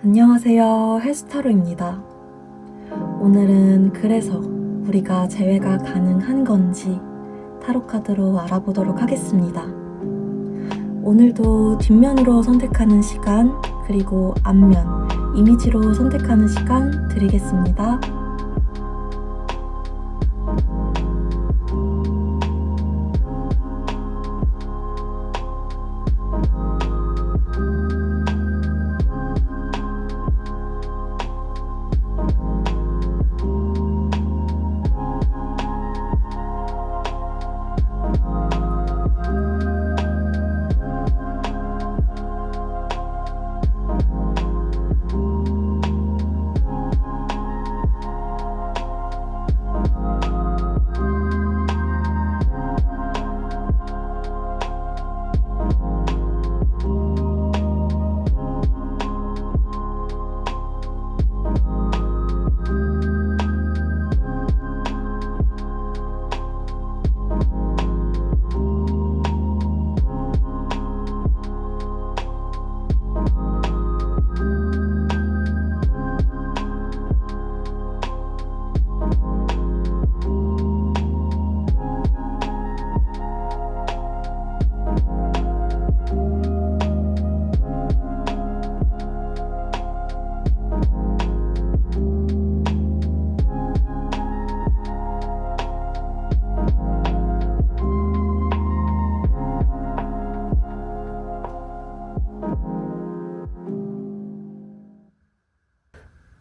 안녕하세요. 헬스타로입니다. 오늘은 그래서 우리가 재회가 가능한 건지 타로카드로 알아보도록 하겠습니다. 오늘도 뒷면으로 선택하는 시간, 그리고 앞면, 이미지로 선택하는 시간 드리겠습니다.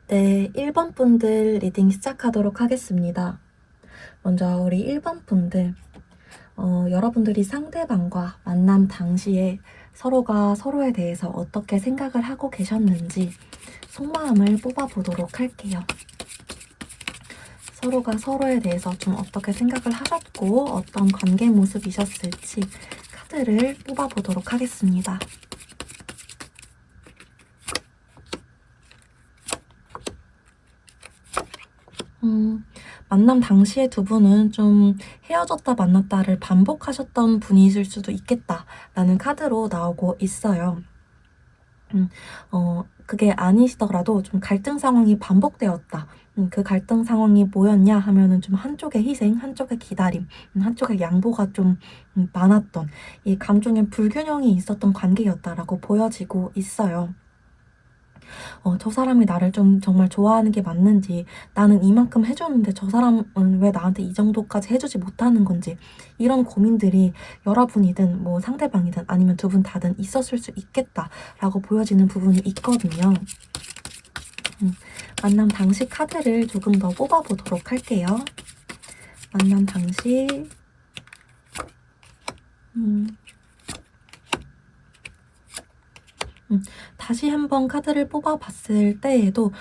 네, 1번 분들 리딩 시작하도록 하겠습니다. 먼저 우리 1번 분들, 여러분들이 상대방과 만남 당시에 서로가 서로에 대해서 어떻게 생각을 하고 계셨는지 속마음을 뽑아보도록 할게요. 서로가 서로에 대해서 좀 어떻게 생각을 하셨고 어떤 관계 모습이셨을지 카드를 뽑아보도록 하겠습니다. 만남 당시에 두 분은 좀 헤어졌다 만났다를 반복하셨던 분이실 수도 있겠다라는 카드로 나오고 있어요. 그게 아니시더라도 좀 갈등 상황이 반복되었다. 그 갈등 상황이 뭐였냐 하면은 좀 한쪽의 희생, 한쪽의 기다림, 한쪽의 양보가 좀 많았던 이 감정의 불균형이 있었던 관계였다라고 보여지고 있어요. 저 사람이 나를 좀 정말 좋아하는 게 맞는지, 나는 이만큼 해줬는데 저 사람은 왜 나한테 이 정도까지 해주지 못하는 건지, 이런 고민들이 여러분이든 뭐 상대방이든 아니면 두 분 다든 있었을 수 있겠다라고 보여지는 부분이 있거든요. 만남 당시 카드를 조금 더 뽑아보도록 할게요. 만남 당시 다시 한번 카드를 뽑아봤을 때에도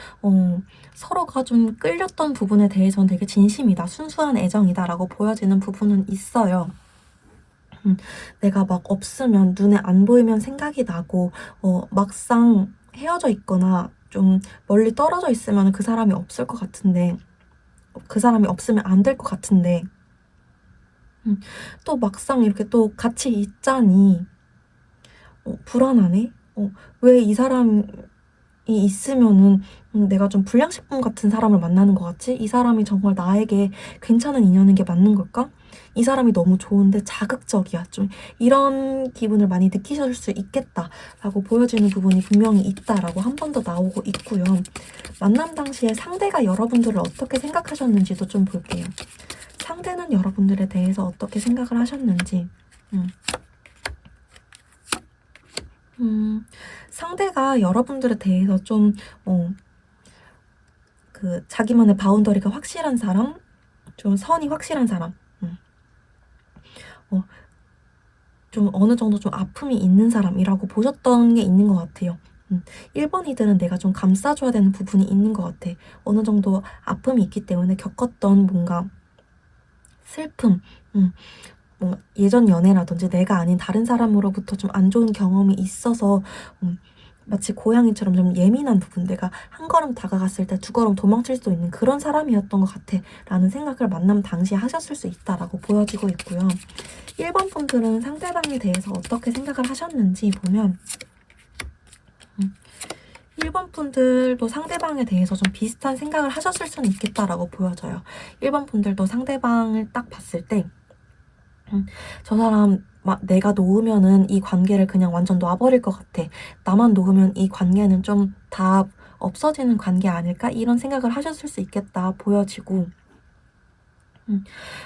서로가 좀 끌렸던 부분에 대해서는 되게 진심이다, 순수한 애정이다 라고 보여지는 부분은 있어요. 내가 막 없으면, 눈에 안 보이면 생각이 나고 막상 헤어져 있거나 좀 멀리 떨어져 있으면 그 사람이 없을 것 같은데, 그 사람이 없으면 안 될 것 같은데 또 막상 이렇게 또 같이 있자니 불안하네? 왜 이 사람이 있으면은 내가 좀 불량식품 같은 사람을 만나는 것 같지? 이 사람이 정말 나에게 괜찮은 인연인 게 맞는 걸까? 이 사람이 너무 좋은데 자극적이야. 좀 이런 기분을 많이 느끼실 수 있겠다라고 보여지는 부분이 분명히 있다라고 한 번 더 나오고 있고요. 만남 당시에 상대가 여러분들을 어떻게 생각하셨는지도 좀 볼게요. 상대는 여러분들에 대해서 어떻게 생각을 하셨는지. 상대가 여러분들에 대해서 좀, 자기만의 바운더리가 확실한 사람, 좀 선이 확실한 사람, 좀 어느 정도 좀 아픔이 있는 사람이라고 보셨던 게 있는 것 같아요. 1번이들은 내가 좀 감싸줘야 되는 부분이 있는 것 같아. 어느 정도 아픔이 있기 때문에 겪었던 뭔가 슬픔, 뭔가 예전 연애라든지 내가 아닌 다른 사람으로부터 좀 안 좋은 경험이 있어서 마치 고양이처럼 좀 예민한 부분, 내가 한 걸음 다가갔을 때 두 걸음 도망칠 수 있는 그런 사람이었던 것 같아 라는 생각을 만남 당시에 하셨을 수 있다라고 보여지고 있고요. 1번 분들은 상대방에 대해서 어떻게 생각을 하셨는지 보면 1번 분들도 상대방에 대해서 좀 비슷한 생각을 하셨을 수는 있겠다라고 보여져요. 1번 분들도 상대방을 딱 봤을 때 저 사람 막 내가 놓으면은 이 관계를 그냥 완전 놔버릴 것 같아. 나만 놓으면 이 관계는 좀 다 없어지는 관계 아닐까? 이런 생각을 하셨을 수 있겠다 보여지고,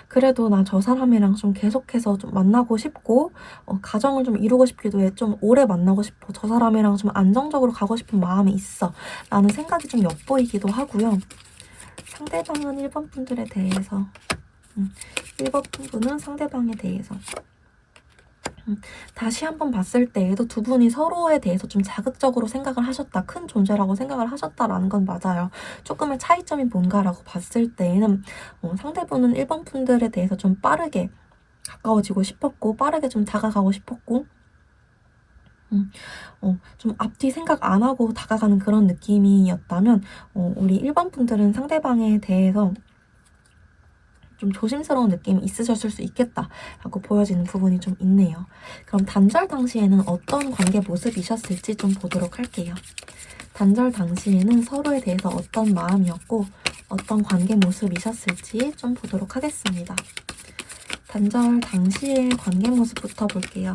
그래도 나 저 사람이랑 좀 계속해서 좀 만나고 싶고, 가정을 좀 이루고 싶기도 해. 좀 오래 만나고 싶어. 저 사람이랑 좀 안정적으로 가고 싶은 마음이 있어. 라는 생각이 좀 엿보이기도 하고요. 상대방은 1번 분들에 대해서, 1번 분은 상대방에 대해서 다시 한번 봤을 때에도 두 분이 서로에 대해서 좀 자극적으로 생각을 하셨다, 큰 존재라고 생각을 하셨다라는 건 맞아요. 조금의 차이점이 뭔가라고 봤을 때에는 상대분은 1번 분들에 대해서 좀 빠르게 가까워지고 싶었고, 빠르게 좀 다가가고 싶었고, 좀 앞뒤 생각 안 하고 다가가는 그런 느낌이었다면, 우리 1번 분들은 상대방에 대해서 좀 조심스러운 느낌이 있으셨을 수 있겠다라고 보여지는 부분이 좀 있네요. 그럼 단절 당시에는 어떤 관계 모습이셨을지 좀 보도록 할게요. 단절 당시에는 서로에 대해서 어떤 마음이었고 어떤 관계 모습이셨을지 좀 보도록 하겠습니다. 단절 당시의 관계 모습부터 볼게요.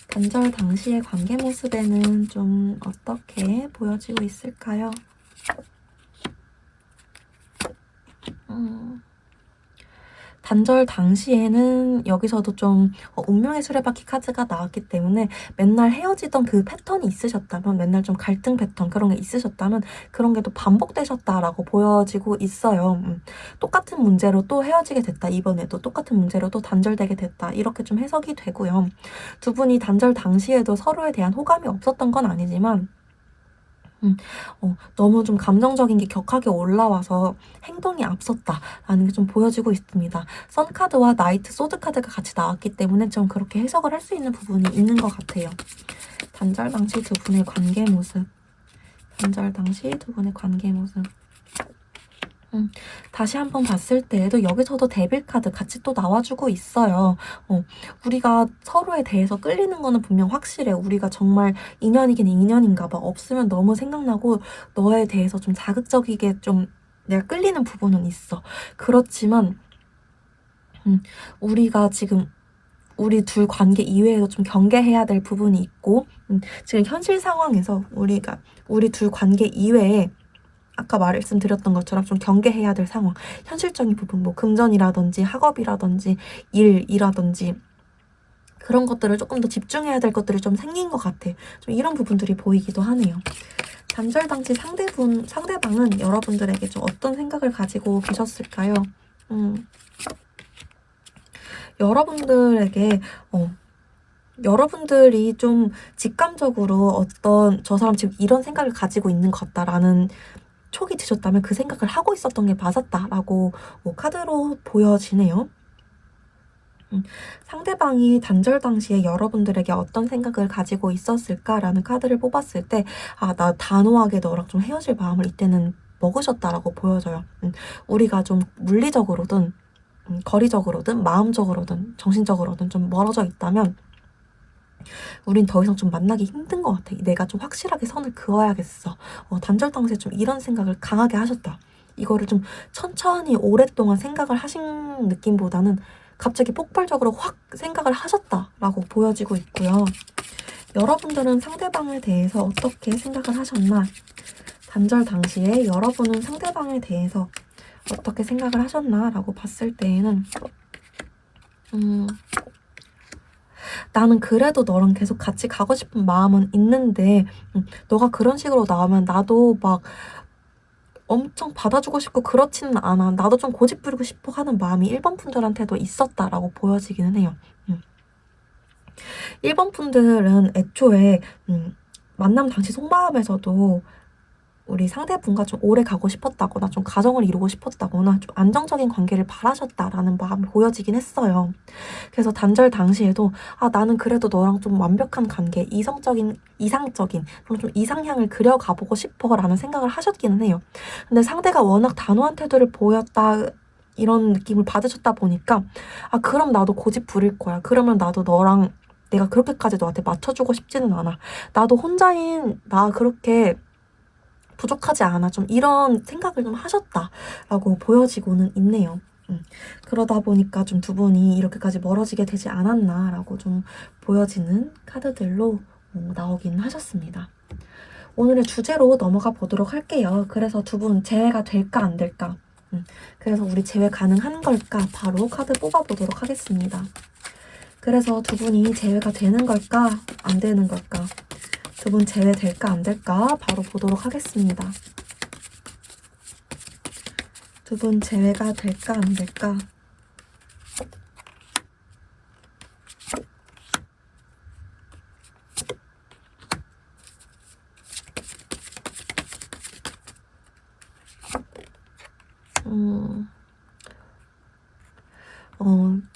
단절 당시의 관계 모습에는 좀 어떻게 보여지고 있을까요? 단절 당시에는 여기서도 좀 운명의 수레바퀴 카드가 나왔기 때문에 맨날 헤어지던 그 패턴이 있으셨다면, 맨날 좀 갈등 패턴 그런 게 있으셨다면 그런 게 또 반복되셨다라고 보여지고 있어요. 똑같은 문제로 또 헤어지게 됐다, 이번에도 똑같은 문제로 또 단절되게 됐다, 이렇게 좀 해석이 되고요. 두 분이 단절 당시에도 서로에 대한 호감이 없었던 건 아니지만 너무 좀 감정적인 게 격하게 올라와서 행동이 앞섰다라는 게 좀 보여지고 있습니다. 선카드와 나이트 소드카드가 같이 나왔기 때문에 좀 그렇게 해석을 할 수 있는 부분이 있는 것 같아요. 단절 당시 두 분의 관계 모습. 단절 당시 두 분의 관계 모습. 다시 한번 봤을 때에도 여기서도 데빌 카드 같이 또 나와주고 있어요. 우리가 서로에 대해서 끌리는 거는 분명 확실해. 우리가 정말 인연이긴 인연인가 봐. 없으면 너무 생각나고 너에 대해서 좀 자극적이게 좀 내가 끌리는 부분은 있어. 그렇지만 우리가 지금 우리 둘 관계 이외에도 좀 경계해야 될 부분이 있고, 지금 현실 상황에서 우리 둘 관계 이외에 아까 말씀드렸던 것처럼 좀 경계해야 될 상황, 현실적인 부분, 뭐 금전이라든지 학업이라든지 일이라든지 그런 것들을 조금 더 집중해야 될 것들이 좀 생긴 것 같아. 좀 이런 부분들이 보이기도 하네요. 단절 당시 상대방은 여러분들에게 좀 어떤 생각을 가지고 계셨을까요? 여러분들에게 여러분들이 좀 직감적으로 어떤 저 사람 지금 이런 생각을 가지고 있는 것 같다라는 촉이 드셨다면 그 생각을 하고 있었던 게 맞았다라고 카드로 보여지네요. 상대방이 단절 당시에 여러분들에게 어떤 생각을 가지고 있었을까라는 카드를 뽑았을 때, 나 단호하게 너랑 좀 헤어질 마음을 이때는 먹으셨다라고 보여져요. 우리가 좀 물리적으로든 거리적으로든 마음적으로든 정신적으로든 좀 멀어져 있다면 우린 더 이상 좀 만나기 힘든 것 같아. 내가 좀 확실하게 선을 그어야겠어. 단절 당시에 좀 이런 생각을 강하게 하셨다. 이거를 좀 천천히 오랫동안 생각을 하신 느낌보다는 갑자기 폭발적으로 확 생각을 하셨다라고 보여지고 있고요. 여러분들은 상대방에 대해서 어떻게 생각을 하셨나? 단절 당시에 여러분은 상대방에 대해서 어떻게 생각을 하셨나? 라고 봤을 때에는 나는 그래도 너랑 계속 같이 가고 싶은 마음은 있는데 너가 그런 식으로 나오면 나도 막 엄청 받아주고 싶고 그렇지는 않아. 나도 좀 고집 부리고 싶어 하는 마음이 1번 분들한테도 있었다라고 보여지기는 해요. 1번 분들은 애초에 만남 당시 속마음에서도 우리 상대분과 좀 오래 가고 싶었다거나 좀 가정을 이루고 싶었다거나 좀 안정적인 관계를 바라셨다라는 마음이 보여지긴 했어요. 그래서 단절 당시에도 나는 그래도 너랑 좀 완벽한 관계, 이상적인 그런 좀 이상향을 그려가보고 싶어 라는 생각을 하셨기는 해요. 근데 상대가 워낙 단호한 태도를 보였다 이런 느낌을 받으셨다 보니까 그럼 나도 고집 부릴 거야. 그러면 나도 너랑 내가 그렇게까지 너한테 맞춰주고 싶지는 않아. 나도 혼자인 나 그렇게 부족하지 않아. 좀 이런 생각을 좀 하셨다라고 보여지고는 있네요. 그러다 보니까 좀 두 분이 이렇게까지 멀어지게 되지 않았나라고 좀 보여지는 카드들로 나오긴 하셨습니다. 오늘의 주제로 넘어가 보도록 할게요. 그래서 두 분 재회가 될까 안 될까? 그래서 우리 재회 가능한 걸까? 바로 카드 뽑아보도록 하겠습니다. 그래서 두 분이 재회가 되는 걸까? 안 되는 걸까? 두 분 재회 될까 안 될까? 바로 보도록 하겠습니다. 두 분 재회가 될까 안 될까?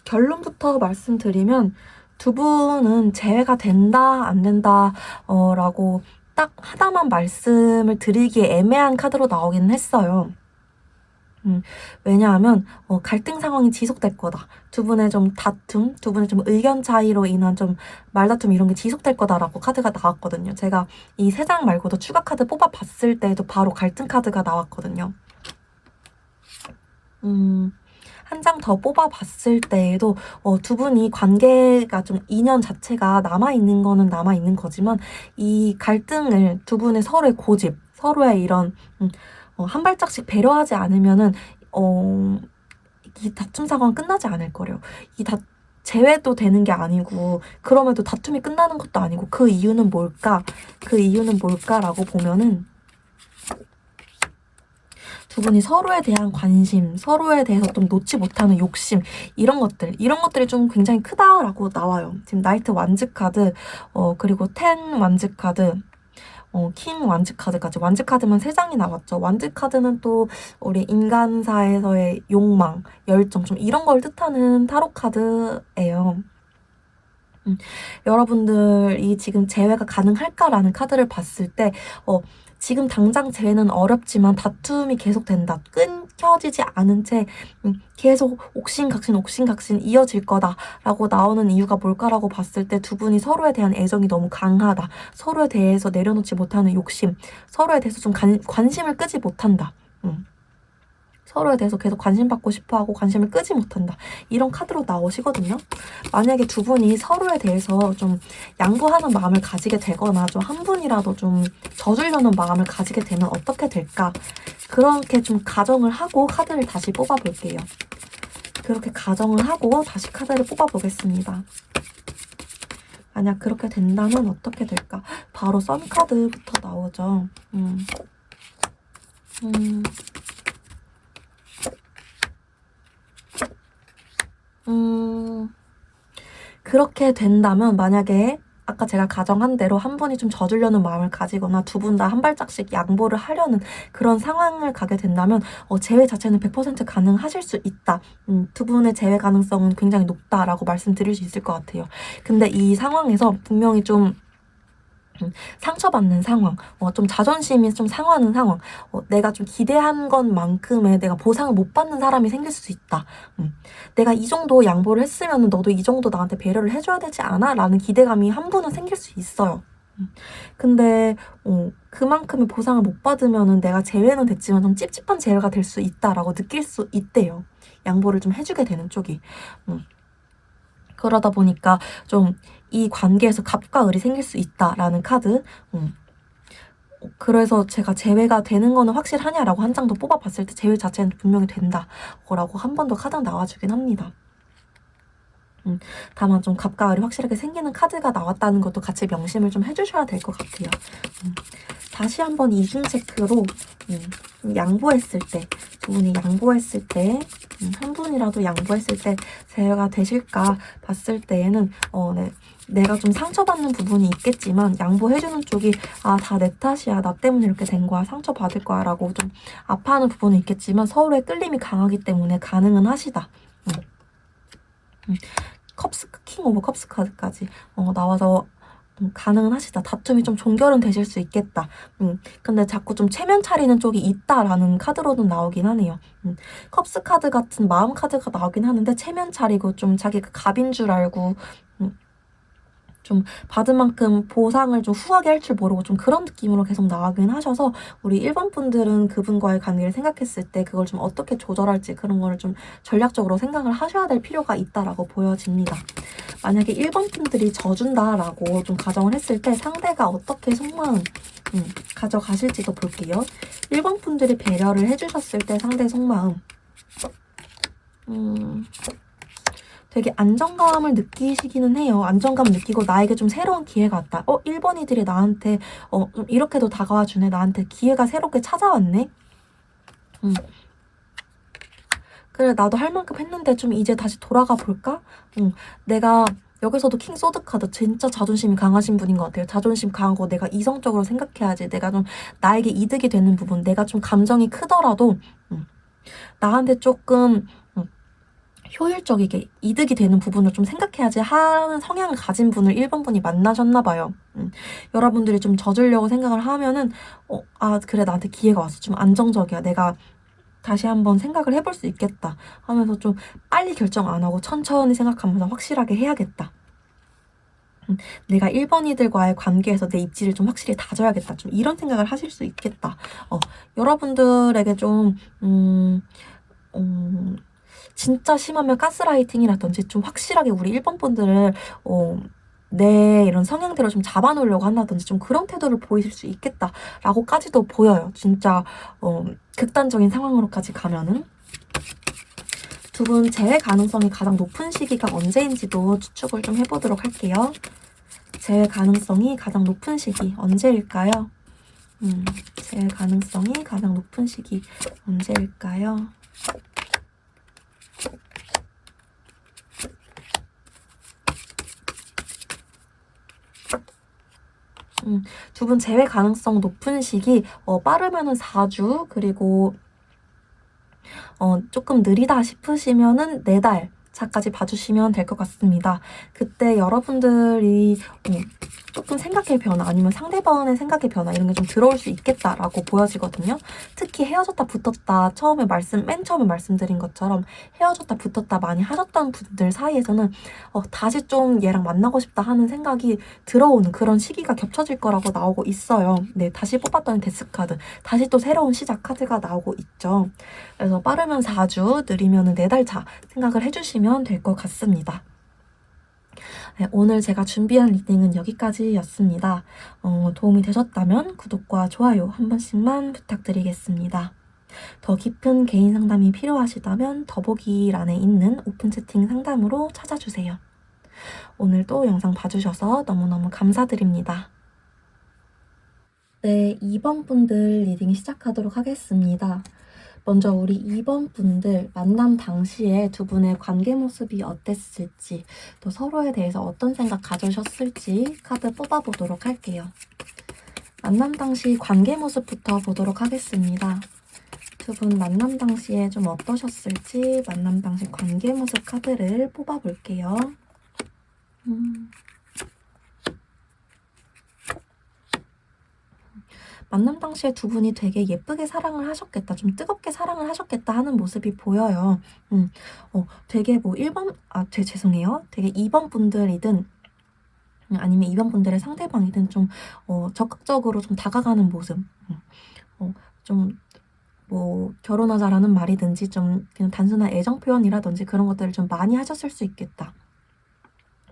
결론부터 말씀드리면 두 분은 재회가 된다 안 된다 라고 딱 하나만 말씀을 드리기에 애매한 카드로 나오기는 했어요. 왜냐하면 갈등 상황이 지속될 거다. 두 분의 좀 다툼, 두 분의 좀 의견 차이로 인한 좀 말다툼 이런 게 지속될 거다라고 카드가 나왔거든요. 제가 이 세 장 말고도 추가 카드 뽑아봤을 때도 바로 갈등 카드가 나왔거든요. 한 장 더 뽑아봤을 때에도 두 분이 관계가 좀 인연 자체가 남아있는 거는 남아있는 거지만 이 갈등을 두 분의 서로의 고집, 서로의 이런 한 발짝씩 배려하지 않으면은 이 다툼 상황 끝나지 않을 거래요. 재회도 되는 게 아니고 그럼에도 다툼이 끝나는 것도 아니고 그 이유는 뭘까? 그 이유는 뭘까라고 보면은 두 분이 서로에 대한 관심, 서로에 대해서 좀 놓지 못하는 욕심 이런 것들이 좀 굉장히 크다라고 나와요. 지금 나이트 완즈 카드, 그리고 텐 완즈 카드, 킹 완즈 카드까지 완즈 카드만 3장이 나왔죠. 완즈 카드는 또 우리 인간사에서의 욕망, 열정 좀 이런 걸 뜻하는 타로 카드예요. 여러분들이 지금 재회가 가능할까라는 카드를 봤을 때 지금 당장 재회는 어렵지만 다툼이 계속된다. 끊겨지지 않은 채 계속 옥신각신 이어질 거다라고 나오는 이유가 뭘까라고 봤을 때 두 분이 서로에 대한 애정이 너무 강하다. 서로에 대해서 내려놓지 못하는 욕심, 서로에 대해서 좀 관심을 끄지 못한다. 서로에 대해서 계속 관심받고 싶어하고 관심을 끄지 못한다. 이런 카드로 나오시거든요. 만약에 두 분이 서로에 대해서 좀 양보하는 마음을 가지게 되거나 좀 한 분이라도 좀 져주려는 마음을 가지게 되면 어떻게 될까? 그렇게 좀 가정을 하고 카드를 다시 뽑아볼게요. 그렇게 가정을 하고 다시 카드를 뽑아보겠습니다. 만약 그렇게 된다면 어떻게 될까? 바로 선 카드부터 나오죠. 그렇게 된다면 만약에 아까 제가 가정한 대로 한 분이 좀 져주려는 마음을 가지거나 두 분 다 한 발짝씩 양보를 하려는 그런 상황을 가게 된다면 재회 자체는 100% 가능하실 수 있다. 두 분의 재회 가능성은 굉장히 높다라고 말씀드릴 수 있을 것 같아요. 근데 이 상황에서 분명히 좀 상처받는 상황, 좀 자존심이 좀 상하는 상황, 내가 좀 기대한 것만큼의 내가 보상을 못 받는 사람이 생길 수 있다. 내가 이 정도 양보를 했으면 너도 이 정도 나한테 배려를 해줘야 되지 않아? 라는 기대감이 한 분은 생길 수 있어요. 근데 그만큼의 보상을 못 받으면은 내가 재회는 됐지만 좀 찝찝한 재회가 될 수 있다라고 느낄 수 있대요. 양보를 좀 해주게 되는 쪽이. 그러다 보니까 좀 이 관계에서 갑과 을이 생길 수 있다라는 카드. 그래서 제가 재회가 되는 거는 확실하냐라고 한 장 더 뽑아봤을 때 재회 자체는 분명히 된다라고 한 번 더 카드가 나와주긴 합니다. 다만 좀 갑과 을이 확실하게 생기는 카드가 나왔다는 것도 같이 명심을 좀 해주셔야 될 것 같아요. 다시 한번 이중 체크로 양보했을 때, 두 분이 양보했을 때, 한 분이라도 양보했을 때 재회가 되실까 봤을 때에는 네, 내가 좀 상처받는 부분이 있겠지만 양보해주는 쪽이 다 내 탓이야, 나 때문에 이렇게 된 거야, 상처받을 거야 라고 좀 아파하는 부분은 있겠지만 서로의 끌림이 강하기 때문에 가능은 하시다. 킹 오브 컵스 카드까지 나와서 가능은 하시다. 다툼이 좀 종결은 되실 수 있겠다. 근데 자꾸 좀 체면 차리는 쪽이 있다라는 카드로는 나오긴 하네요. 컵스 카드 같은 마음 카드가 나오긴 하는데 체면 차리고 좀 자기가 갑인 줄 알고 좀 받은 만큼 보상을 좀 후하게 할 줄 모르고 좀 그런 느낌으로 계속 나가긴 하셔서 우리 1번 분들은 그분과의 관계를 생각했을 때 그걸 좀 어떻게 조절할지 그런 거를 좀 전략적으로 생각을 하셔야 될 필요가 있다라고 보여집니다. 만약에 1번 분들이 져준다라고 좀 가정을 했을 때 상대가 어떻게 속마음 가져가실지도 볼게요. 1번 분들이 배려를 해주셨을 때 상대 속마음 되게 안정감을 느끼시기는 해요. 안정감 느끼고 나에게 좀 새로운 기회가 왔다. 1번이들이 나한테 좀 이렇게도 다가와 주네. 나한테 기회가 새롭게 찾아왔네. 그래 나도 할 만큼 했는데 좀 이제 다시 돌아가 볼까? 내가 여기서도 킹 소드 카드 진짜 자존심이 강하신 분인 것 같아요. 자존심 강하고 내가 이성적으로 생각해야지. 내가 좀 나에게 이득이 되는 부분, 내가 좀 감정이 크더라도 나한테 조금 효율적이게 이득이 되는 부분을 좀 생각해야지 하는 성향을 가진 분을 1번 분이 만나셨나 봐요. 여러분들이 좀 져주려고 생각을 하면은 그래 나한테 기회가 왔어. 좀 안정적이야. 내가 다시 한번 생각을 해볼 수 있겠다 하면서 좀 빨리 결정 안 하고 천천히 생각하면서 확실하게 해야겠다. 내가 1번이들과의 관계에서 내 입지를 좀 확실히 다져야겠다. 좀 이런 생각을 하실 수 있겠다. 여러분들에게 좀 진짜 심하면 가스라이팅이라든지 좀 확실하게 우리 1번 분들을 내 이런 성향대로 좀 잡아놓으려고 한다든지 좀 그런 태도를 보이실 수 있겠다라고까지도 보여요. 진짜 극단적인 상황으로까지 가면은. 두 분 재회 가능성이 가장 높은 시기가 언제인지도 추측을 좀 해보도록 할게요. 재회 가능성이 가장 높은 시기 언제일까요? 재회 가능성이 가장 높은 시기 언제일까요? 두 분 재회 가능성 높은 시기 빠르면은 4주 그리고 조금 느리다 싶으시면은 4달 차까지 봐주시면 될 것 같습니다. 그때 여러분들이 조금 생각의 변화 아니면 상대방의 생각의 변화 이런 게 좀 들어올 수 있겠다라고 보여지거든요. 특히 헤어졌다 붙었다 맨 처음에 말씀드린 것처럼 헤어졌다 붙었다 많이 하셨던 분들 사이에서는 다시 좀 얘랑 만나고 싶다 하는 생각이 들어오는 그런 시기가 겹쳐질 거라고 나오고 있어요. 네, 다시 뽑았더니 데스카드 다시 또 새로운 시작 카드가 나오고 있죠. 그래서 빠르면 4주, 느리면 4달 차 생각을 해주시면 될 것 같습니다. 네, 오늘 제가 준비한 리딩은 여기까지였습니다. 도움이 되셨다면 구독과 좋아요 한 번씩만 부탁드리겠습니다. 더 깊은 개인 상담이 필요하시다면 더보기란에 있는 오픈 채팅 상담으로 찾아주세요. 오늘도 영상 봐주셔서 너무너무 감사드립니다. 네, 2번 분들 리딩 시작하도록 하겠습니다. 먼저 우리 2번 분들 만남 당시에 두 분의 관계 모습이 어땠을지 또 서로에 대해서 어떤 생각 가지셨을지 카드 뽑아보도록 할게요. 만남 당시 관계 모습부터 보도록 하겠습니다. 두 분 만남 당시에 좀 어떠셨을지 만남 당시 관계 모습 카드를 뽑아볼게요. 만남 당시에 두 분이 되게 예쁘게 사랑을 하셨겠다. 좀 뜨겁게 사랑을 하셨겠다 하는 모습이 보여요. 되게 뭐 1번, 죄송해요. 되게 2번 분들이든 아니면 2번 분들의 상대방이든 좀 적극적으로 좀 다가가는 모습. 좀 뭐 결혼하자라는 말이든지 좀 그냥 단순한 애정 표현이라든지 그런 것들을 좀 많이 하셨을 수 있겠다.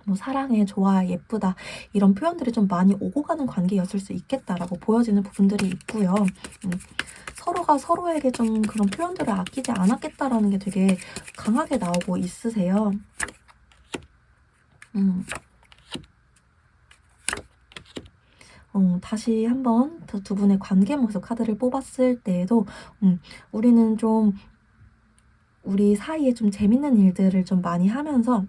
뭐 사랑해, 좋아, 예쁘다 이런 표현들이 좀 많이 오고 가는 관계였을 수 있겠다라고 보여지는 부분들이 있고요. 서로가 서로에게 좀 그런 표현들을 아끼지 않았겠다라는 게 되게 강하게 나오고 있으세요. 다시 한번 두 분의 관계 모습 카드를 뽑았을 때에도 우리는 좀 우리 사이에 좀 재밌는 일들을 좀 많이 하면서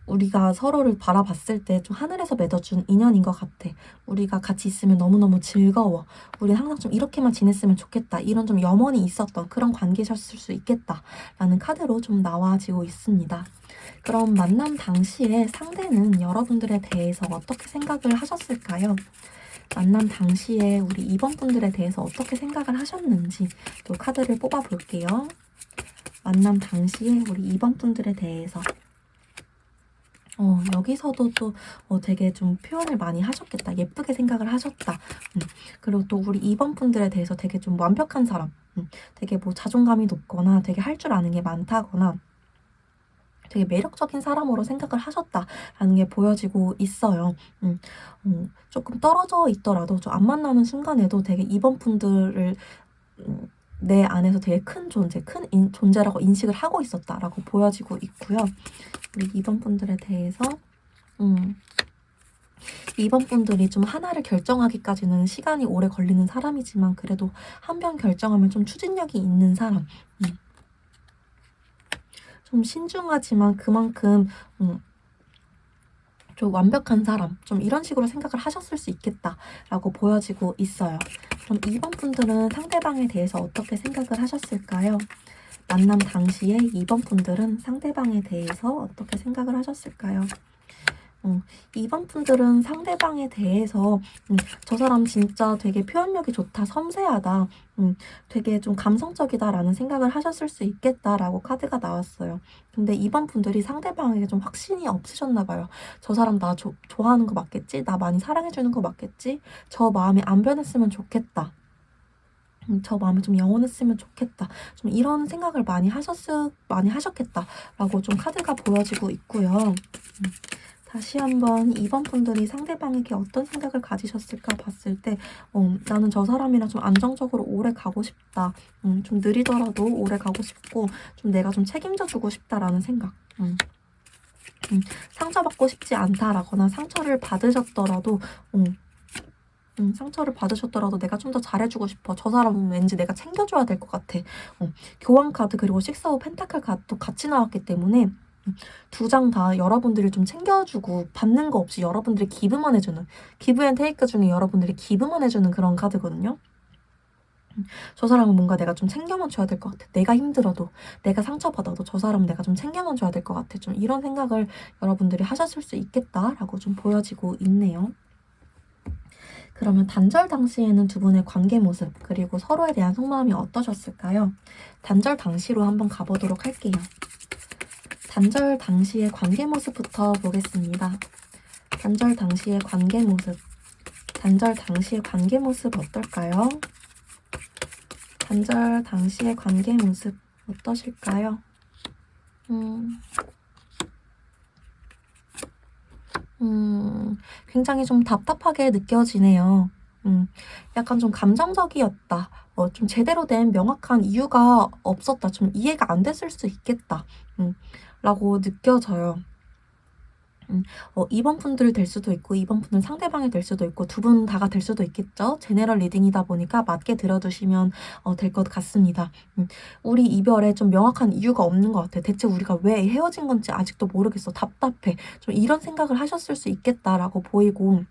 우리가 서로를 바라봤을 때 좀 하늘에서 맺어준 인연인 것 같아. 우리가 같이 있으면 너무너무 즐거워. 우리 항상 좀 이렇게만 지냈으면 좋겠다. 이런 좀 염원이 있었던 그런 관계셨을 수 있겠다. 라는 카드로 좀 나와지고 있습니다. 그럼 만남 당시에 상대는 여러분들에 대해서 어떻게 생각을 하셨을까요? 만남 당시에 우리 2번 분들에 대해서 어떻게 생각을 하셨는지 또 카드를 뽑아볼게요. 만남 당시에 우리 2번 분들에 대해서 여기서도 또 되게 좀 표현을 많이 하셨겠다. 예쁘게 생각을 하셨다. 그리고 또 우리 2번 분들에 대해서 되게 좀 완벽한 사람, 되게 뭐 자존감이 높거나 되게 할 줄 아는 게 많다거나 되게 매력적인 사람으로 생각을 하셨다라는 게 보여지고 있어요. 조금 떨어져 있더라도 좀 안 만나는 순간에도 되게 2번 분들을 내 안에서 되게 큰 존재, 존재라고 인식을 하고 있었다라고 보여지고 있고요. 우리 2번 분들에 대해서 2번 분들이 좀 하나를 결정하기까지는 시간이 오래 걸리는 사람이지만 그래도 한 번 결정하면 좀 추진력이 있는 사람, 좀 신중하지만 그만큼 좀 완벽한 사람, 좀 이런 식으로 생각을 하셨을 수 있겠다라고 보여지고 있어요. 그럼 2번 분들은 상대방에 대해서 어떻게 생각을 하셨을까요? 만남 당시에 2번 분들은 상대방에 대해서 어떻게 생각을 하셨을까요? 2번 분들은 상대방에 대해서 저 사람 진짜 되게 표현력이 좋다, 섬세하다, 되게 좀 감성적이다라는 생각을 하셨을 수 있겠다라고 카드가 나왔어요. 근데 2번 분들이 상대방에게 좀 확신이 없으셨나 봐요. 저 사람 나 좋아하는 거 맞겠지? 나 많이 사랑해주는 거 맞겠지? 저 마음이 안 변했으면 좋겠다. 저 마음이 좀 영원했으면 좋겠다. 좀 이런 생각을 많이 하셨겠다라고 좀 카드가 보여지고 있고요. 다시 한번 2번 분들이 상대방에게 어떤 생각을 가지셨을까 봤을 때 나는 저 사람이랑 좀 안정적으로 오래 가고 싶다. 좀 느리더라도 오래 가고 싶고 좀 내가 좀 책임져주고 싶다라는 생각. 상처받고 싶지 않다라거나 상처를 받으셨더라도 내가 좀 더 잘해주고 싶어. 저 사람은 왠지 내가 챙겨줘야 될 것 같아. 교환 카드 그리고 식스 오브 펜타클 카드도 같이 나왔기 때문에 두 장 다 여러분들이 좀 챙겨주고 받는 거 없이 여러분들이 기브만 해주는, 기브 앤 테이크 중에 여러분들이 기브만 해주는 그런 카드거든요. 저 사람은 뭔가 내가 좀 챙겨만 줘야 될 것 같아. 내가 힘들어도, 내가 상처받아도 저 사람은 내가 좀 챙겨만 줘야 될 것 같아. 좀 이런 생각을 여러분들이 하셨을 수 있겠다라고 좀 보여지고 있네요. 그러면 단절 당시에는 두 분의 관계 모습 그리고 서로에 대한 속마음이 어떠셨을까요? 단절 당시로 한번 가보도록 할게요. 단절 당시의 관계 모습부터 보겠습니다. 단절 당시의 관계 모습. 단절 당시의 관계 모습 어떨까요? 단절 당시의 관계 모습 어떠실까요? 굉장히 좀 답답하게 느껴지네요. 약간 좀 감정적이었다. 좀 제대로 된 명확한 이유가 없었다. 좀 이해가 안 됐을 수 있겠다. 라고 느껴져요. 2번 분들 될 수도 있고 2번 분은 상대방이 될 수도 있고 두 분 다가 될 수도 있겠죠. 제네럴 리딩이다 보니까 맞게 들어두시면 될 것 같습니다. 우리 이별에 좀 명확한 이유가 없는 것 같아. 대체 우리가 왜 헤어진 건지 아직도 모르겠어. 답답해. 좀 이런 생각을 하셨을 수 있겠다라고 보이고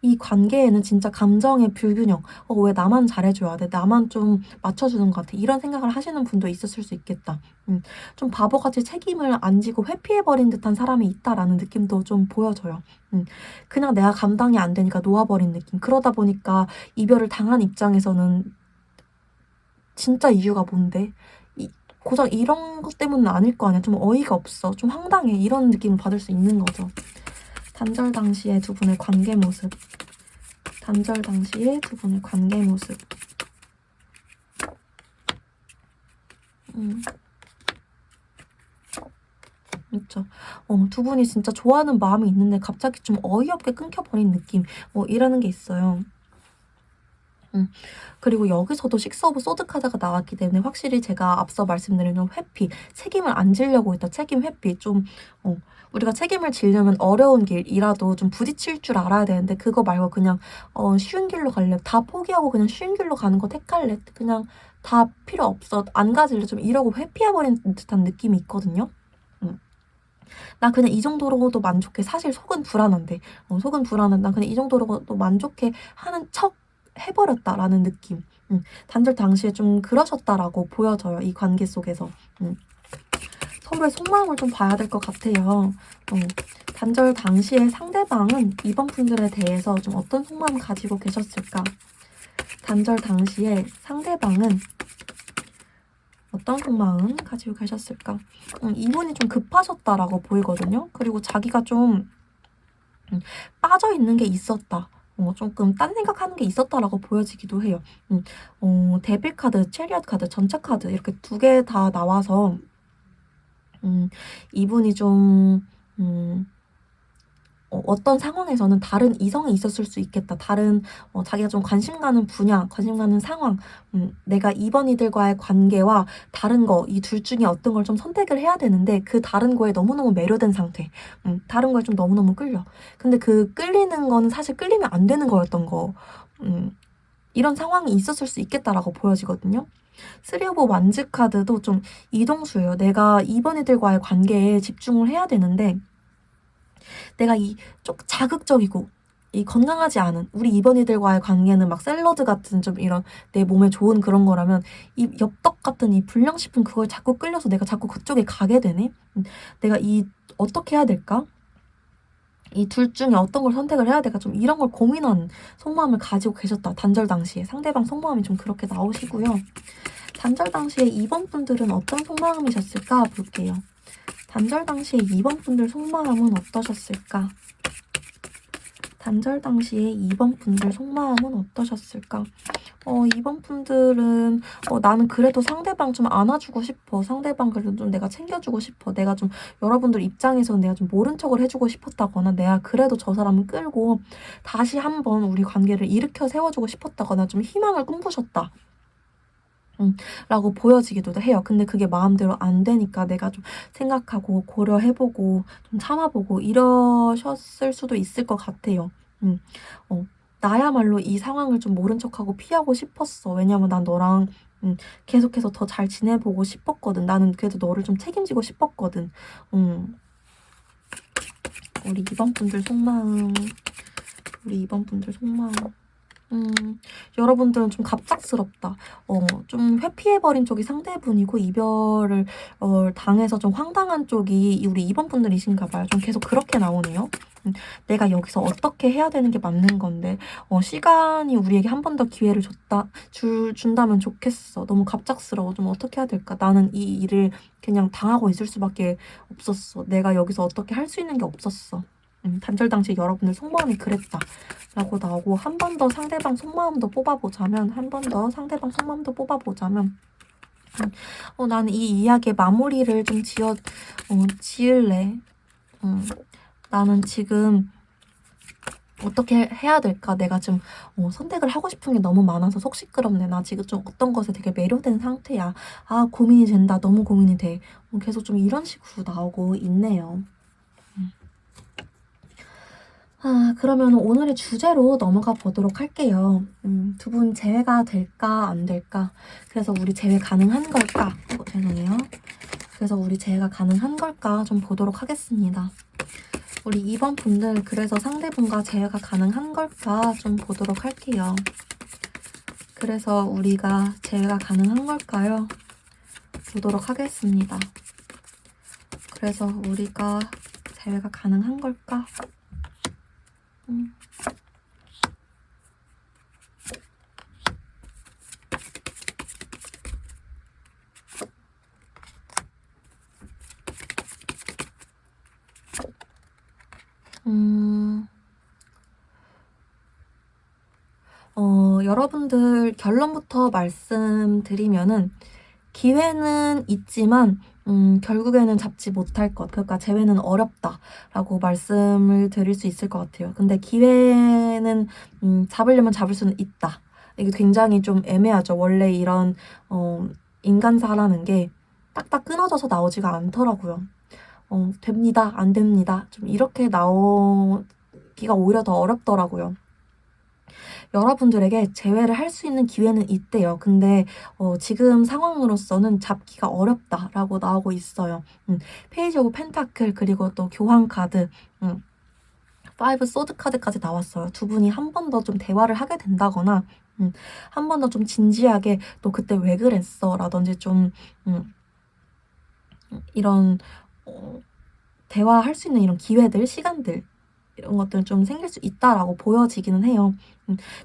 이 관계에는 진짜 감정의 불균형, 왜 나만 잘해줘야 돼? 나만 좀 맞춰주는 것 같아. 이런 생각을 하시는 분도 있었을 수 있겠다. 좀 바보같이 책임을 안 지고 회피해버린 듯한 사람이 있다라는 느낌도 좀 보여져요. 그냥 내가 감당이 안 되니까 놓아버린 느낌. 그러다 보니까 이별을 당한 입장에서는 진짜 이유가 뭔데? 고작 이런 것 때문은 아닐 거 아니야. 좀 어이가 없어. 좀 황당해. 이런 느낌을 받을 수 있는 거죠. 단절 당시의 두 분의 관계 모습. 단절 당시의 두 분의 관계 모습. 그렇죠. 두 분이 진짜 좋아하는 마음이 있는데 갑자기 좀 어이없게 끊겨버린 느낌. 이라는 게 있어요. 그리고 여기서도 식스 오브 소드 카드가 나왔기 때문에 확실히 제가 앞서 말씀드린 회피, 책임을 안 지려고 했다. 책임 회피. 좀 우리가 책임을 지려면 어려운 길이라도 좀 부딪힐 줄 알아야 되는데 그거 말고 그냥 쉬운 길로 갈래. 다 포기하고 그냥 쉬운 길로 가는 거 택할래. 그냥 다 필요 없어. 안 가질래. 좀 이러고 회피해버린 듯한 느낌이 있거든요. 나 그냥 이 정도로도 만족해. 사실 속은 불안한데. 속은 불안한데 난 그냥 이 정도로도 만족해 하는 척 해버렸다라는 느낌. 단절 당시에 좀 그러셨다라고 보여져요. 이 관계 속에서. 서로의 속마음을 좀 봐야 될 것 같아요. 단절 당시에 상대방은 이번 분들에 대해서 좀 어떤 속마음 가지고 계셨을까? 단절 당시에 상대방은 어떤 속마음 가지고 계셨을까? 이분이 좀 급하셨다라고 보이거든요. 그리고 자기가 좀 빠져있는 게 있었다. 조금 딴 생각하는 게 있었다라고 보여지기도 해요. 데빌 카드, 체리엇 카드, 전차 카드 이렇게 두 개 다 나와서 이분이 좀 어떤 상황에서는 다른 이성이 있었을 수 있겠다. 다른 자기가 좀 관심 가는 분야, 관심 가는 상황, 내가 이번 이들과의 관계와 다른 거, 이 둘 중에 어떤 걸 좀 선택을 해야 되는데 그 다른 거에 너무너무 매료된 상태. 다른 거에 좀 너무너무 끌려. 근데 그 끌리는 거는 사실 끌리면 안 되는 거였던 거. 이런 상황이 있었을 수 있겠다라고 보여지거든요. 쓰리 오브 완즈 카드도 좀 이동수예요. 내가 이번 이들과의 관계에 집중을 해야 되는데 내가 이 좀 자극적이고 이 건강하지 않은 우리 이번이들과의 관계는 막 샐러드 같은 좀 이런 내 몸에 좋은 그런 거라면 이 엽떡 같은 이 불량식품 그걸 자꾸 끌려서 내가 자꾸 그쪽에 가게 되네. 내가 이 어떻게 해야 될까? 이 둘 중에 어떤 걸 선택을 해야 될까? 좀 이런 걸 고민한 속마음을 가지고 계셨다. 단절 당시에 상대방 속마음이 좀 그렇게 나오시고요. 단절 당시에 2번 분들은 어떤 속마음이셨을까 볼게요. 단절 당시에 2번 분들 속마음은 어떠셨을까? 단절 당시에 2번 분들 속마음은 어떠셨을까? 2번 분들은 나는 그래도 상대방 좀 안아주고 싶어. 상대방 그래도 좀 내가 챙겨주고 싶어. 내가 좀 여러분들 입장에서 내가 좀 모른 척을 해주고 싶었다거나 내가 그래도 저 사람을 끌고 다시 한번 우리 관계를 일으켜 세워주고 싶었다거나 좀 희망을 꿈꾸셨다. 라고 보여지기도 해요. 근데 그게 마음대로 안 되니까 내가 좀 생각하고 고려해보고 좀 참아보고 이러셨을 수도 있을 것 같아요. 나야말로 이 상황을 좀 모른 척하고 피하고 싶었어. 왜냐면 난 너랑 계속해서 더 잘 지내보고 싶었거든. 나는 그래도 너를 좀 책임지고 싶었거든. 우리 2번 분들 속마음. 우리 2번 분들 속마음. 여러분들은 좀 갑작스럽다. 좀 회피해버린 쪽이 상대분이고 이별을 당해서 좀 황당한 쪽이 우리 2번 분들이신가 봐요. 좀 계속 그렇게 나오네요. 내가 여기서 어떻게 해야 되는 게 맞는 건데 시간이 우리에게 한 번 더 기회를 준다면 좋겠어. 너무 갑작스러워. 좀 어떻게 해야 될까? 나는 이 일을 그냥 당하고 있을 수밖에 없었어. 내가 여기서 어떻게 할 수 있는 게 없었어. 단절 당시 여러분들 속마음이 그랬다. 라고 나오고 한 번 더 상대방 속마음도 뽑아보자면 나는 이 이야기의 마무리를 좀 지을래. 나는 지금 어떻게 해야 될까? 내가 지금 선택을 하고 싶은 게 너무 많아서 속 시끄럽네. 나 지금 좀 어떤 것에 되게 매료된 상태야. 아, 고민이 된다. 너무 고민이 돼. 계속 좀 이런 식으로 나오고 있네요. 그러면 오늘의 주제로 넘어가 보도록 할게요. 두 분 재회가 될까 안 될까? 그래서 우리 재회 가능한 걸까? 죄송해요. 그래서 우리 재회가 가능한 걸까? 좀 보도록 하겠습니다. 우리 2번 분들 그래서 상대분과 재회가 가능한 걸까? 좀 보도록 할게요. 그래서 우리가 재회가 가능한 걸까요? 보도록 하겠습니다. 그래서 우리가 재회가 가능한 걸까? 여러분들 결론부터 말씀드리면은 기회는 있지만 결국에는 잡지 못할 것. 그러니까 재회는 어렵다라고 말씀을 드릴 수 있을 것 같아요. 근데 기회는 잡으려면 잡을 수는 있다. 이게 굉장히 좀 애매하죠. 원래 이런 인간사라는 게 딱딱 끊어져서 나오지가 않더라고요. 됩니다, 안 됩니다. 좀 이렇게 나오기가 오히려 더 어렵더라고요. 여러분들에게 재회를 할 수 있는 기회는 있대요. 근데 지금 상황으로서는 잡기가 어렵다라고 나오고 있어요. 페이지 오브 펜타클 그리고 또 교황 카드 파이브 소드 카드까지 나왔어요. 두 분이 한 번 더 좀 대화를 하게 된다거나 한 번 더 좀 진지하게 너 그때 왜 그랬어? 라든지 좀 이런 대화할 수 있는 이런 기회들, 시간들 이런 것들은 좀 생길 수 있다라고 보여지기는 해요.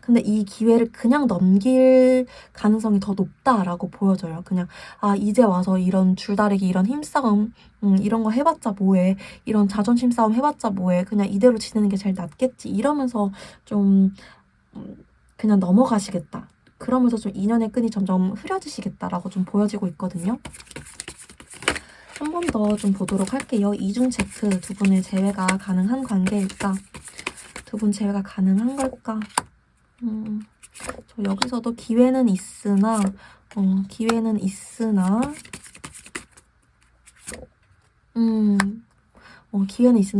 근데 이 기회를 그냥 넘길 가능성이 더 높다라고 보여져요. 그냥 이제 와서 이런 줄다리기, 이런 힘싸움, 이런 거 해봤자 뭐해, 이런 자존심 싸움 해봤자 뭐해, 그냥 이대로 지내는 게 제일 낫겠지 이러면서 좀 그냥 넘어가시겠다. 그러면서 좀 인연의 끈이 점점 흐려지시겠다라고 좀 보여지고 있거든요. 한 번 더 좀 보도록 할게요. 이중 체크, 두 분의 재회가 가능한 관계일까? 두 분 재회가 가능한 걸까? 저 여기서도 기회는 있으나 기회는 있으나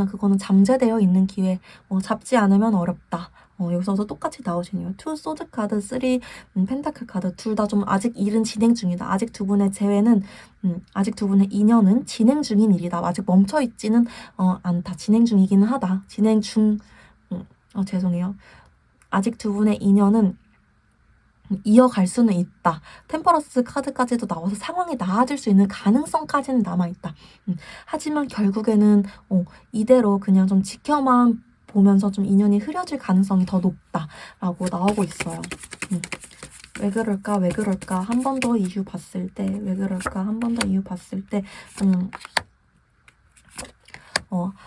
그거는 잠재되어 있는 기회. 잡지 않으면 어렵다. 여기서도 똑같이 나오시네요. 투 소드 카드, 쓰리 펜타클 카드 둘 다 좀 아직 일은 진행 중이다. 아직 두 분의 재회는 아직 두 분의 인연은 진행 중인 일이다. 아직 멈춰 있지는 않다. 진행 중이기는 하다. 진행 중 죄송해요. 아직 두 분의 인연은 이어갈 수는 있다. 템퍼런스 카드까지도 나와서 상황이 나아질 수 있는 가능성까지는 남아있다. 하지만 결국에는 이대로 그냥 좀 지켜만 보면서 좀 인연이 흐려질 가능성이 더 높다라고 나오고 있어요. 왜 그럴까? 왜 그럴까? 한 번 더 이유 봤을 때, 왜 그럴까? 한 번 더 이유 봤을 때,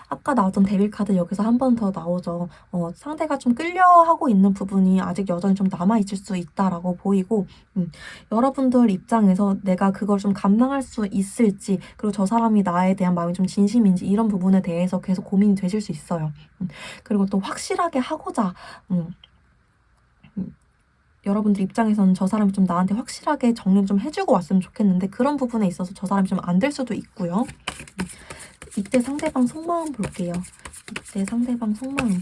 아까 나왔던 데빌 카드 여기서 한 번 더 나오죠. 상대가 좀 끌려하고 있는 부분이 아직 여전히 좀 남아있을 수 있다라고 보이고, 여러분들 입장에서 내가 그걸 좀 감당할 수 있을지, 그리고 저 사람이 나에 대한 마음이 좀 진심인지 이런 부분에 대해서 계속 고민이 되실 수 있어요. 그리고 또 확실하게 하고자, 여러분들 입장에서는 저 사람이 좀 나한테 확실하게 정리를 좀 해주고 왔으면 좋겠는데 그런 부분에 있어서 저 사람이 좀 안 될 수도 있고요. 이때 상대방 속마음 볼게요. 이때 상대방 속마음.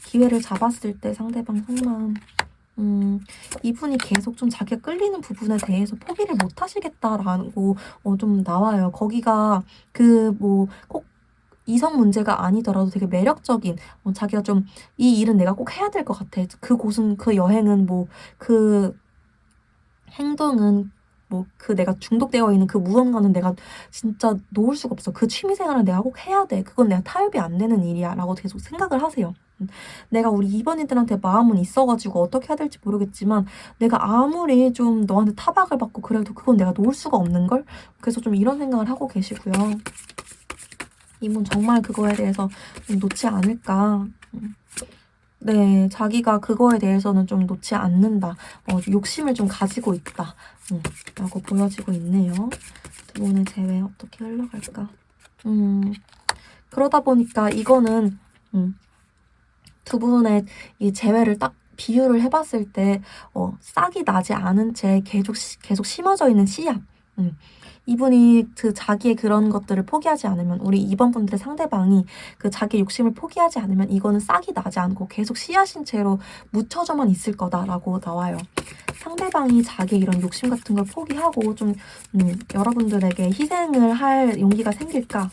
기회를 잡았을 때 상대방 속마음. 이분이 계속 좀 자기가 끌리는 부분에 대해서 포기를 못 하시겠다라고 좀 나와요. 거기가 꼭 이성 문제가 아니더라도 되게 매력적인 자기가 좀 이 일은 내가 꼭 해야 될 것 같아. 그곳은 그 여행은 그 행동은 내가 중독되어 있는 그 무언가는 내가 진짜 놓을 수가 없어. 그 취미생활은 내가 꼭 해야 돼. 그건 내가 타협이 안 되는 일이야. 라고 계속 생각을 하세요. 내가 우리 2번이들한테 마음은 있어가지고 어떻게 해야 될지 모르겠지만 내가 아무리 좀 너한테 타박을 받고 그래도 그건 내가 놓을 수가 없는걸? 그래서 좀 이런 생각을 하고 계시고요. 이분 정말 그거에 대해서 좀 놓지 않을까. 네, 자기가 그거에 대해서는 좀 놓지 않는다. 욕심을 좀 가지고 있다. 라고 보여지고 있네요. 두 분의 재회 어떻게 흘러갈까? 그러다 보니까 이거는 두 분의 이 재회를 딱 비유를 해봤을 때 싹이 나지 않은 채 계속 심어져 있는 씨앗. 이분이 자기의 그런 것들을 포기하지 않으면 우리 2번 분들의 상대방이 자기의 욕심을 포기하지 않으면 이거는 싹이 나지 않고 계속 씨앗인 채로 묻혀져만 있을 거다라고 나와요. 상대방이 자기의 이런 욕심 같은 걸 포기하고 좀 여러분들에게 희생을 할 용기가 생길까?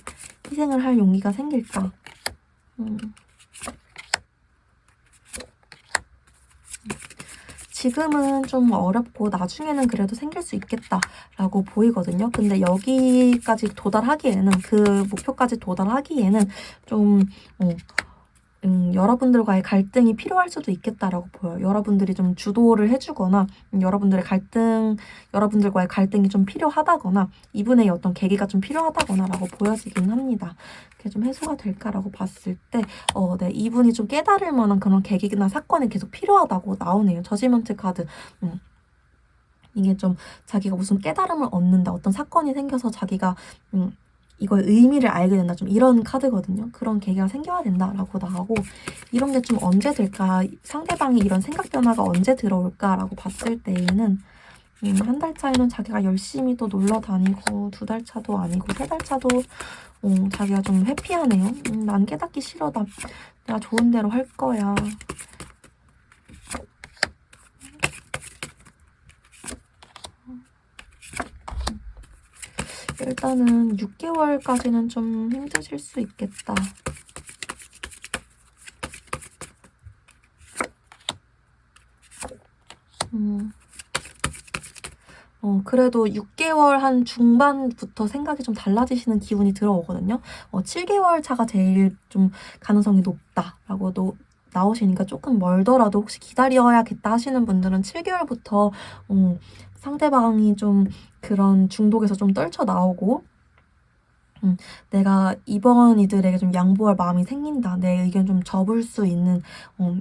희생을 할 용기가 생길까? 지금은 좀 어렵고 나중에는 그래도 생길 수 있겠다라고 보이거든요. 근데 여기까지 도달하기에는 그 목표까지 도달하기에는 좀 여러분들과의 갈등이 필요할 수도 있겠다라고 보여요. 여러분들이 좀 주도를 해주거나 여러분들과의 갈등이 좀 필요하다거나 이분의 어떤 계기가 좀 필요하다거나라고 보여지긴 합니다. 그게 좀 해소가 될까라고 봤을 때 네, 이분이 좀 깨달을 만한 그런 계기나 사건이 계속 필요하다고 나오네요. 저지먼트 카드. 이게 좀 자기가 무슨 깨달음을 얻는다. 어떤 사건이 생겨서 자기가 이거의 의미를 알게 된다. 좀 이런 카드거든요. 그런 계기가 생겨야 된다라고 나오고 이런 게 좀 언제 될까? 상대방이 이런 생각 변화가 언제 들어올까라고 봤을 때에는 한 달 차이는 자기가 열심히 또 놀러 다니고 2달 차도 아니고 3달 차도 자기가 좀 회피하네요. 난 깨닫기 싫어. 내가 좋은 대로 할 거야. 일단은 6개월까지는 좀 힘드실 수 있겠다. 그래도 6개월 한 중반부터 생각이 좀 달라지시는 기운이 들어오거든요. 7개월 차가 제일 좀 가능성이 높다라고도 나오시니까 조금 멀더라도 혹시 기다려야겠다 하시는 분들은 7개월부터 상대방이 좀 그런 중독에서 좀 떨쳐나오고 내가 이번 이들에게 좀 양보할 마음이 생긴다. 내 의견 좀 접을 수 있는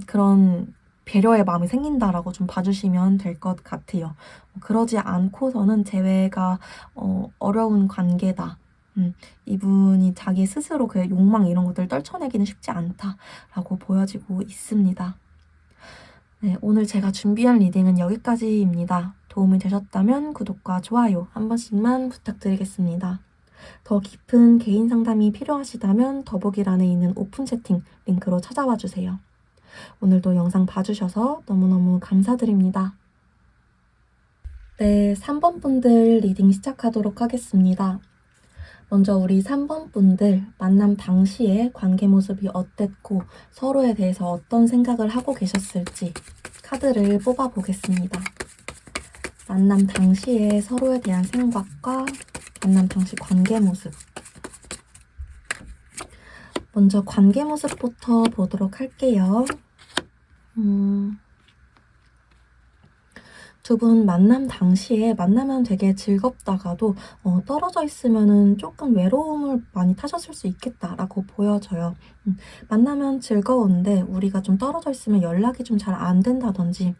그런 배려의 마음이 생긴다라고 좀 봐주시면 될 것 같아요. 그러지 않고서는 재회가 어려운 관계다. 이분이 자기 스스로 그 욕망 이런 것들을 떨쳐내기는 쉽지 않다라고 보여지고 있습니다. 네, 오늘 제가 준비한 리딩은 여기까지입니다. 도움이 되셨다면 구독과 좋아요 한 번씩만 부탁드리겠습니다. 더 깊은 개인 상담이 필요하시다면 더보기란에 있는 오픈 채팅 링크로 찾아와 주세요. 오늘도 영상 봐주셔서 너무너무 감사드립니다. 네, 3번 분들 리딩 시작하도록 하겠습니다. 먼저 우리 3번 분들 만남 당시에 관계 모습이 어땠고 서로에 대해서 어떤 생각을 하고 계셨을지 카드를 뽑아 보겠습니다. 만남 당시에 서로에 대한 생각과 만남 당시 관계 모습. 먼저 관계 모습부터 보도록 할게요. 두 분 만남 당시에 만나면 되게 즐겁다가도 떨어져 있으면은 조금 외로움을 많이 타셨을 수 있겠다라고 보여져요. 만나면 즐거운데 우리가 좀 떨어져 있으면 연락이 좀 잘 안 된다든지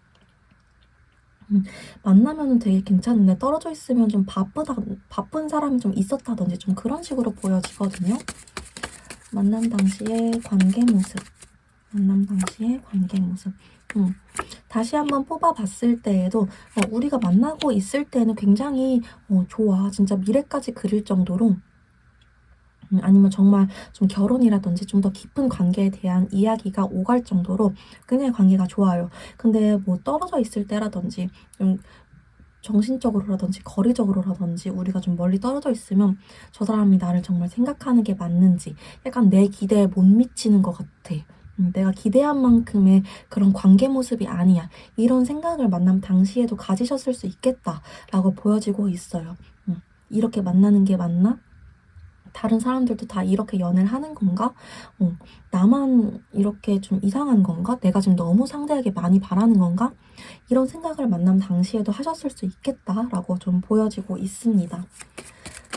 만나면은 되게 괜찮은데 떨어져 있으면 좀 바쁜 사람이 좀 있었다든지 좀 그런 식으로 보여지거든요. 만남 당시의 관계 모습. 만남 당시의 관계 모습. 다시 한번 뽑아봤을 때에도 우리가 만나고 있을 때는 굉장히 좋아. 진짜 미래까지 그릴 정도로 아니면 정말 좀 결혼이라든지 좀 더 깊은 관계에 대한 이야기가 오갈 정도로 굉장히 관계가 좋아요. 근데 뭐 떨어져 있을 때라든지 좀 정신적으로라든지 거리적으로라든지 우리가 좀 멀리 떨어져 있으면 저 사람이 나를 정말 생각하는 게 맞는지 약간 내 기대에 못 미치는 것 같아. 내가 기대한 만큼의 그런 관계 모습이 아니야. 이런 생각을 만남 당시에도 가지셨을 수 있겠다라고 보여지고 있어요. 이렇게 만나는 게 맞나? 다른 사람들도 다 이렇게 연애를 하는 건가? 나만 이렇게 좀 이상한 건가? 내가 지금 너무 상대에게 많이 바라는 건가? 이런 생각을 만남 당시에도 하셨을 수 있겠다라고 좀 보여지고 있습니다.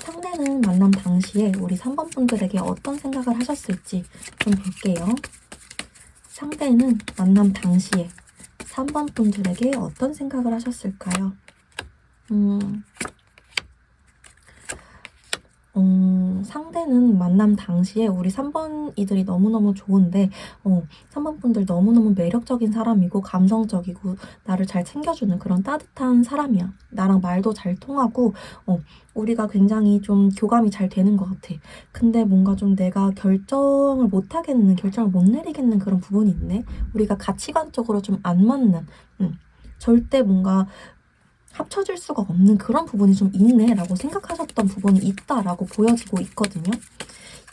상대는 만남 당시에 우리 3번 분들에게 어떤 생각을 하셨을지 좀 볼게요. 상대는 만남 당시에 3번 분들에게 어떤 생각을 하셨을까요? 상대는 만남 당시에 우리 3번 이들이 너무너무 좋은데 3번 분들 너무너무 매력적인 사람이고 감성적이고 나를 잘 챙겨주는 그런 따뜻한 사람이야. 나랑 말도 잘 통하고 우리가 굉장히 좀 교감이 잘 되는 것 같아. 근데 뭔가 좀 내가 결정을 못 하겠는, 결정을 못 내리겠는 그런 부분이 있네. 우리가 가치관적으로 좀 안 맞는 절대 뭔가 합쳐질 수가 없는 그런 부분이 좀 있네라고 생각하셨던 부분이 있다라고 보여지고 있거든요.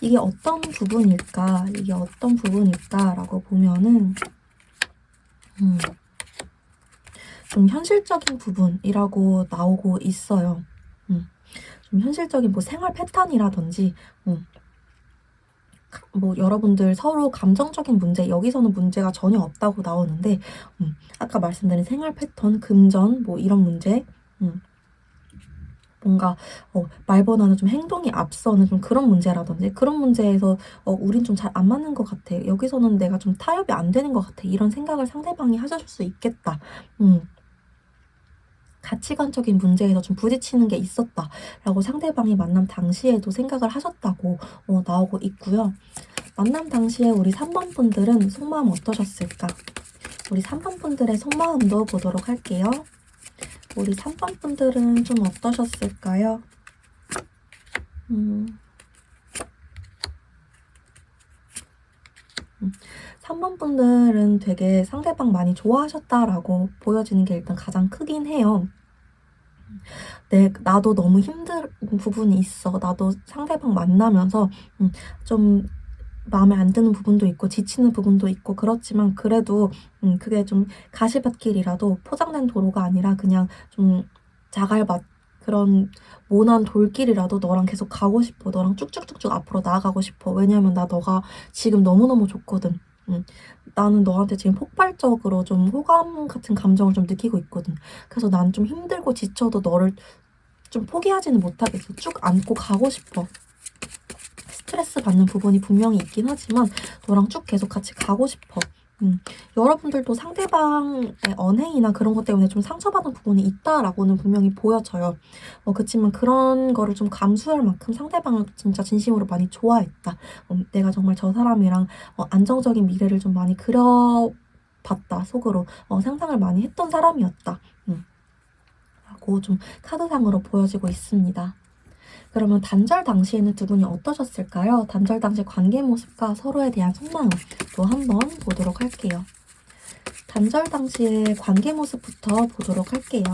이게 어떤 부분일까? 이게 어떤 부분일까라고 보면은 좀 현실적인 부분이라고 나오고 있어요. 좀 현실적인 뭐 생활 패턴이라든지 뭐 여러분들 서로 감정적인 문제, 여기서는 문제가 전혀 없다고 나오는데 아까 말씀드린 생활 패턴, 금전 뭐 이런 문제 뭔가 말보다는 좀 행동이 앞서는 좀 그런 문제라든지 그런 문제에서 우린 좀 잘 안 맞는 것 같아. 여기서는 내가 좀 타협이 안 되는 것 같아. 이런 생각을 상대방이 하실 수 있겠다. 가치관적인 문제에서 좀 부딪히는 게 있었다라고 상대방이 만남 당시에도 생각을 하셨다고 나오고 있고요. 만남 당시에 우리 3번 분들은 속마음 어떠셨을까? 우리 3번 분들의 속마음도 보도록 할게요. 우리 3번 분들은 좀 어떠셨을까요? 3번 분들은 되게 상대방 많이 좋아하셨다라고 보여지는 게 일단 가장 크긴 해요. 나도 너무 힘든 부분이 있어. 나도 상대방 만나면서 좀 마음에 안 드는 부분도 있고 지치는 부분도 있고 그렇지만 그래도 그게 좀 가시밭길이라도 포장된 도로가 아니라 그냥 좀 자갈밭 그런 모난 돌길이라도 너랑 계속 가고 싶어. 너랑 쭉쭉쭉쭉 앞으로 나아가고 싶어. 왜냐면 나 너가 지금 너무너무 좋거든. 나는 너한테 지금 폭발적으로 좀 호감 같은 감정을 좀 느끼고 있거든. 그래서 난 좀 힘들고 지쳐도 너를 좀 포기하지는 못하겠어. 쭉 안고 가고 싶어. 스트레스 받는 부분이 분명히 있긴 하지만 너랑 쭉 계속 같이 가고 싶어. 여러분들도 상대방의 언행이나 그런 것 때문에 좀 상처받은 부분이 있다라고는 분명히 보여져요. 그치만 그런 거를 좀 감수할 만큼 상대방을 진짜 진심으로 많이 좋아했다. 내가 정말 저 사람이랑 안정적인 미래를 좀 많이 그려봤다. 속으로 상상을 많이 했던 사람이었다. 라고 좀 카드상으로 보여지고 있습니다. 그러면 단절 당시에는 두 분이 어떠셨을까요? 단절 당시 관계 모습과 서로에 대한 속마음 또 한번 보도록 할게요. 단절 당시의 관계 모습부터 보도록 할게요.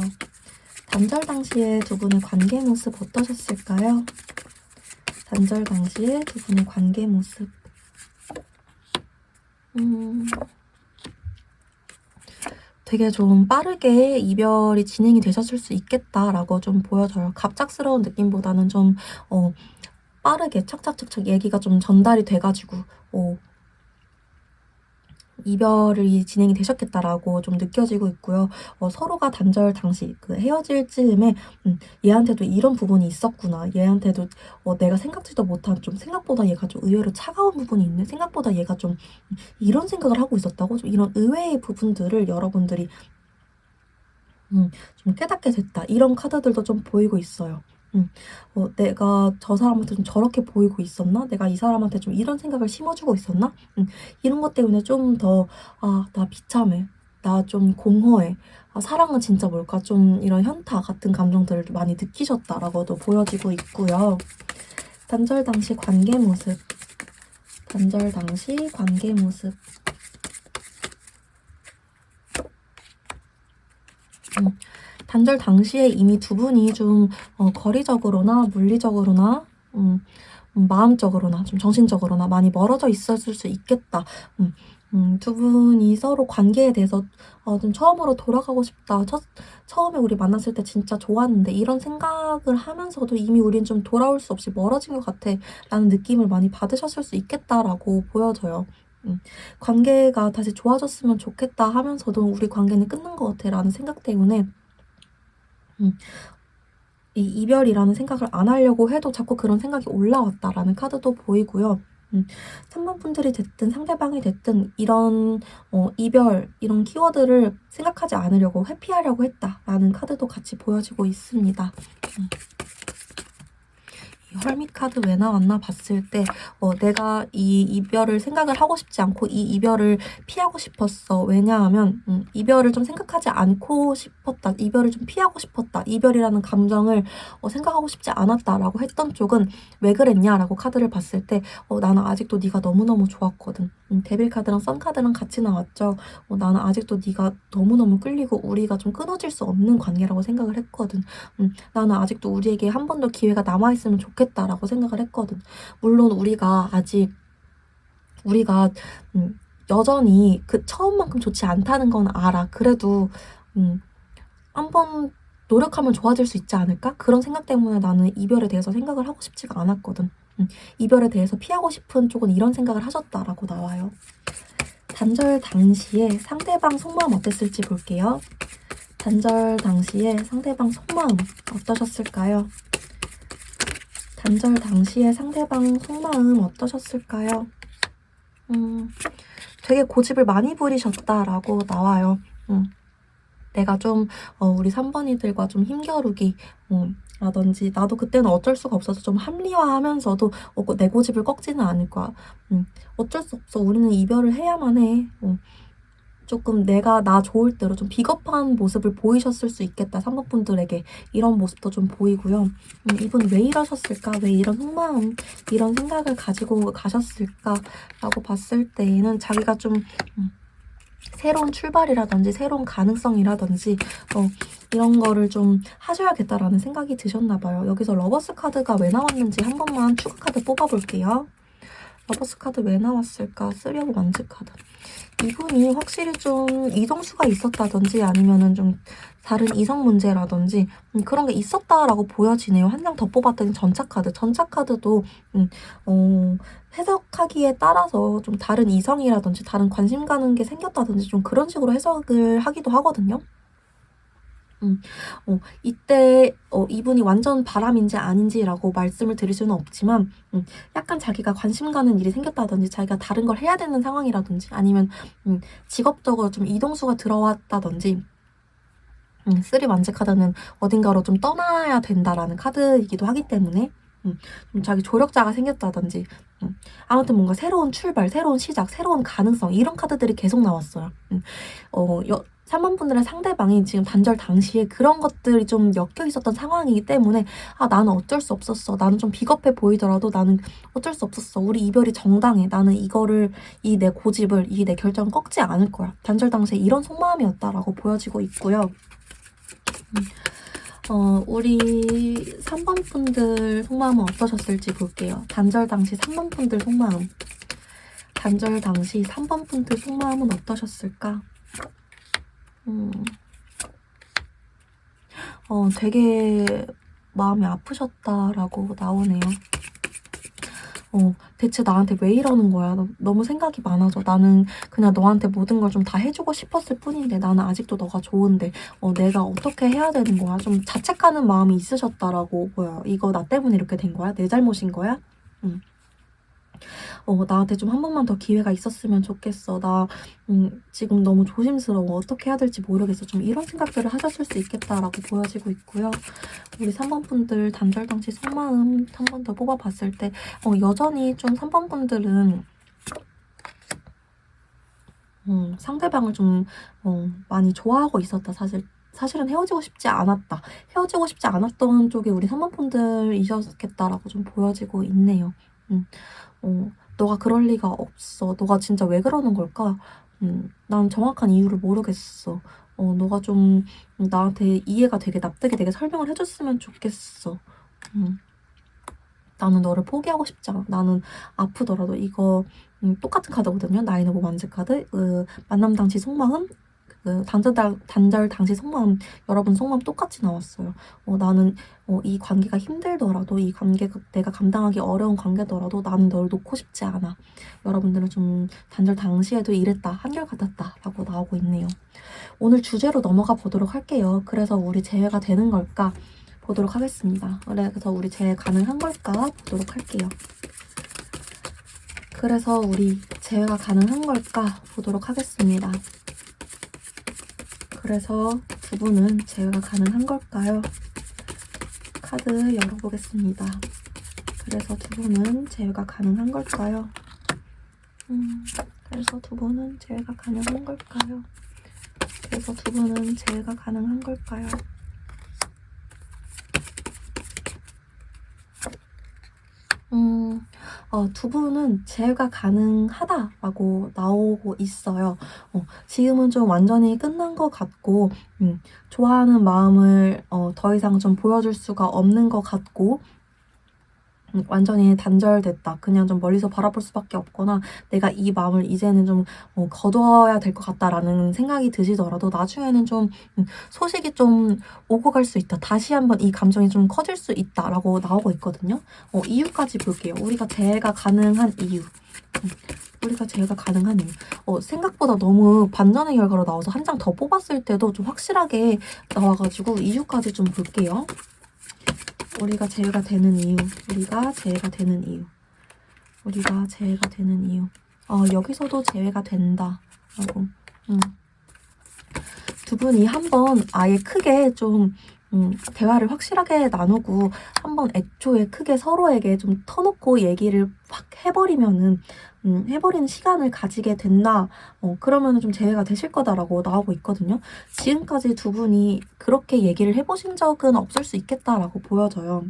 단절 당시에 두 분의 관계 모습 어떠셨을까요? 단절 당시에 두 분의 관계 모습. 되게 좀 빠르게 이별이 진행이 되셨을 수 있겠다라고 좀 보여져요. 갑작스러운 느낌보다는 좀 빠르게 착착착착 얘기가 좀 전달이 돼가지고 이별이 진행이 되셨겠다라고 좀 느껴지고 있고요. 서로가 단절 당시 그 헤어질 즈음에 얘한테도 이런 부분이 있었구나. 얘한테도 내가 생각지도 못한 좀 생각보다 얘가 좀 의외로 차가운 부분이 있네. 생각보다 얘가 좀 이런 생각을 하고 있었다고. 좀 이런 의외의 부분들을 여러분들이 좀 깨닫게 됐다. 이런 카드들도 좀 보이고 있어요. 내가 저 사람한테 좀 저렇게 보이고 있었나? 내가 이 사람한테 좀 이런 생각을 심어주고 있었나? 이런 것 때문에 좀 더, 나 비참해. 나 좀 공허해. 사랑은 진짜 뭘까? 좀 이런 현타 같은 감정들을 많이 느끼셨다라고도 보여지고 있고요. 단절 당시 관계 모습. 단절 당시 관계 모습. 단절 당시에 이미 두 분이 좀 거리적으로나 물리적으로나 마음적으로나 좀 정신적으로나 많이 멀어져 있었을 수 있겠다. 두 분이 서로 관계에 대해서 좀 처음으로 돌아가고 싶다. 처음에 우리 만났을 때 진짜 좋았는데 이런 생각을 하면서도 이미 우린 좀 돌아올 수 없이 멀어진 것 같아 라는 느낌을 많이 받으셨을 수 있겠다라고 보여져요. 관계가 다시 좋아졌으면 좋겠다 하면서도 우리 관계는 끝난 것 같아 라는 생각 때문에 이 이별이라는 생각을 안 하려고 해도 자꾸 그런 생각이 올라왔다라는 카드도 보이고요. 3번 분들이 됐든 상대방이 됐든 이런 이별 이런 키워드를 생각하지 않으려고 회피하려고 했다라는 카드도 같이 보여지고 있습니다. 헐밋 카드 왜 나왔나 봤을 때 내가 이 이별을 생각을 하고 싶지 않고 이 이별을 피하고 싶었어. 왜냐하면 이별을 좀 생각하지 않고 싶었다. 이별을 좀 피하고 싶었다. 이별이라는 감정을 생각하고 싶지 않았다라고 했던 쪽은 왜 그랬냐라고 카드를 봤을 때 나는 아직도 네가 너무너무 좋았거든. 데빌 카드랑 선 카드랑 같이 나왔죠. 나는 아직도 네가 너무너무 끌리고 우리가 좀 끊어질 수 없는 관계라고 생각을 했거든. 나는 아직도 우리에게 한 번 더 기회가 남아있으면 좋겠다라고 생각을 했거든. 물론 우리가 여전히 그 처음만큼 좋지 않다는 건 알아. 그래도 한 번 노력하면 좋아질 수 있지 않을까? 그런 생각 때문에 나는 이별에 대해서 생각을 하고 싶지가 않았거든. 이별에 대해서 피하고 싶은 쪽은 이런 생각을 하셨다라고 나와요. 단절 당시에 상대방 속마음 어땠을지 볼게요. 단절 당시에 상대방 속마음 어떠셨을까요? 단절 당시에 상대방 속마음 어떠셨을까요? 되게 고집을 많이 부리셨다라고 나와요. 내가 좀 우리 3번이들과 좀 힘겨루기 라든지 나도 그때는 어쩔 수가 없어서 좀 합리화하면서도 내 고집을 꺾지는 않을 거야. 어쩔 수 없어. 우리는 이별을 해야만 해. 조금 내가 나 좋을 대로 좀 비겁한 모습을 보이셨을 수 있겠다. 3번 분들에게 이런 모습도 좀 보이고요. 이분 왜 이러셨을까? 왜 이런 속마음, 이런 생각을 가지고 가셨을까라고 봤을 때에는 자기가 좀 새로운 출발이라든지 새로운 가능성이라든지 이런 거를 좀 하셔야겠다라는 생각이 드셨나 봐요. 여기서 러버스 카드가 왜 나왔는지 한 번만 추가 카드 뽑아볼게요. 러버스 카드 왜 나왔을까? 3 오브 완즈 카드. 이분이 확실히 좀 이동수가 있었다든지 아니면은 좀 다른 이성 문제라든지 그런 게 있었다라고 보여지네요. 한 장 더 뽑았더니 전차 카드. 전차 카드도 해석하기에 따라서 좀 다른 이성이라든지 다른 관심 가는 게 생겼다든지 좀 그런 식으로 해석을 하기도 하거든요. 이때 이분이 완전 바람인지 아닌지라고 말씀을 드릴 수는 없지만 약간 자기가 관심 가는 일이 생겼다든지 자기가 다른 걸 해야 되는 상황이라든지 아니면 직업적으로 좀 이동수가 들어왔다든지 3 완즈 카드는 어딘가로 좀 떠나야 된다라는 카드이기도 하기 때문에 좀 자기 조력자가 생겼다든지 아무튼 뭔가 새로운 출발, 새로운 시작, 새로운 가능성 이런 카드들이 계속 나왔어요. 3번 분들의 상대방이 지금 단절 당시에 그런 것들이 좀 엮여 있었던 상황이기 때문에 나는 어쩔 수 없었어. 나는 좀 비겁해 보이더라도 나는 어쩔 수 없었어. 우리 이별이 정당해. 나는 이거를 이 내 고집을 이 내 결정을 꺾지 않을 거야. 단절 당시에 이런 속마음이었다라고 보여지고 있고요. 우리 3번 분들 속마음은 어떠셨을지 볼게요. 단절 당시 3번 분들 속마음. 단절 당시 3번 분들 속마음은 어떠셨을까? 되게 마음이 아프셨다라고 나오네요. 대체 나한테 왜 이러는 거야? 너무 생각이 많아져. 나는 그냥 너한테 모든 걸 좀 다 해주고 싶었을 뿐인데 나는 아직도 너가 좋은데 내가 어떻게 해야 되는 거야? 좀 자책하는 마음이 있으셨다라고 보여요. 이거 나 때문에 이렇게 된 거야? 내 잘못인 거야? 나한테 좀 한 번만 더 기회가 있었으면 좋겠어. 나 지금 너무 조심스러워. 어떻게 해야 될지 모르겠어. 좀 이런 생각들을 하셨을 수 있겠다라고 보여지고 있고요. 우리 3번 분들 단절 당시 속마음 한 번 더 뽑아봤을 때 여전히 좀 3번 분들은 상대방을 좀 많이 좋아하고 있었다. 사실은 헤어지고 싶지 않았다. 헤어지고 싶지 않았던 쪽이 우리 3번 분들이셨겠다라고 좀 보여지고 있네요. 너가 그럴 리가 없어. 너가 진짜 왜 그러는 걸까? 난 정확한 이유를 모르겠어. 너가 좀 나한테 이해가 되게 납득이 되게 설명을 해줬으면 좋겠어. 나는 너를 포기하고 싶지 않아. 나는 아프더라도 이거 똑같은 카드거든요. 9 오브 완즈 카드. 만남 당시 속마음. 단절 당시 속마음, 여러분 속마음 똑같이 나왔어요. 나는 이 관계가 힘들더라도 이 관계가 내가 감당하기 어려운 관계더라도 나는 널 놓고 싶지 않아. 여러분들은 좀 단절 당시에도 이랬다. 한결같았다 라고 나오고 있네요. 오늘 주제로 넘어가 보도록 할게요. 그래서 우리 재회가 되는 걸까 보도록 하겠습니다. 그래서 우리 재회 가능한 걸까 보도록 할게요. 그래서 우리 재회가 가능한 걸까 보도록 하겠습니다. 그래서 두 분은 재회가 가능한 걸까요? 카드 열어보겠습니다. 그래서 두 분은 재회가 가능한 걸까요? 그래서 두 분은 재회가 가능한 걸까요? 그래서 두 분은 재회가 가능한 걸까요? 두 분은 재회가 가능하다라고 나오고 있어요. 지금은 좀 완전히 끝난 것 같고 좋아하는 마음을 더 이상 좀 보여줄 수가 없는 것 같고 완전히 단절됐다. 그냥 좀 멀리서 바라볼 수밖에 없거나 내가 이 마음을 이제는 좀 거둬야 될 것 같다라는 생각이 드시더라도 나중에는 좀 소식이 좀 오고 갈 수 있다. 다시 한번 이 감정이 좀 커질 수 있다라고 나오고 있거든요. 이유까지 볼게요. 우리가 재해가 가능한 이유. 우리가 재해가 가능한 이유. 생각보다 너무 반전의 결과로 나와서 한 장 더 뽑았을 때도 좀 확실하게 나와가지고 이유까지 좀 볼게요. 우리가 재해가 되는 이유. 우리가 재해가 되는 이유. 우리가 재해가 되는 이유. 여기서도 재해가 된다. 라고. 두 분이 한번 아예 크게 좀 대화를 확실하게 나누고 한번 애초에 크게 서로에게 좀 터놓고 얘기를 확 해버리면은 해버리는 시간을 가지게 된다. 그러면은 좀 재회가 되실 거다라고 나오고 있거든요. 지금까지 두 분이 그렇게 얘기를 해보신 적은 없을 수 있겠다라고 보여져요.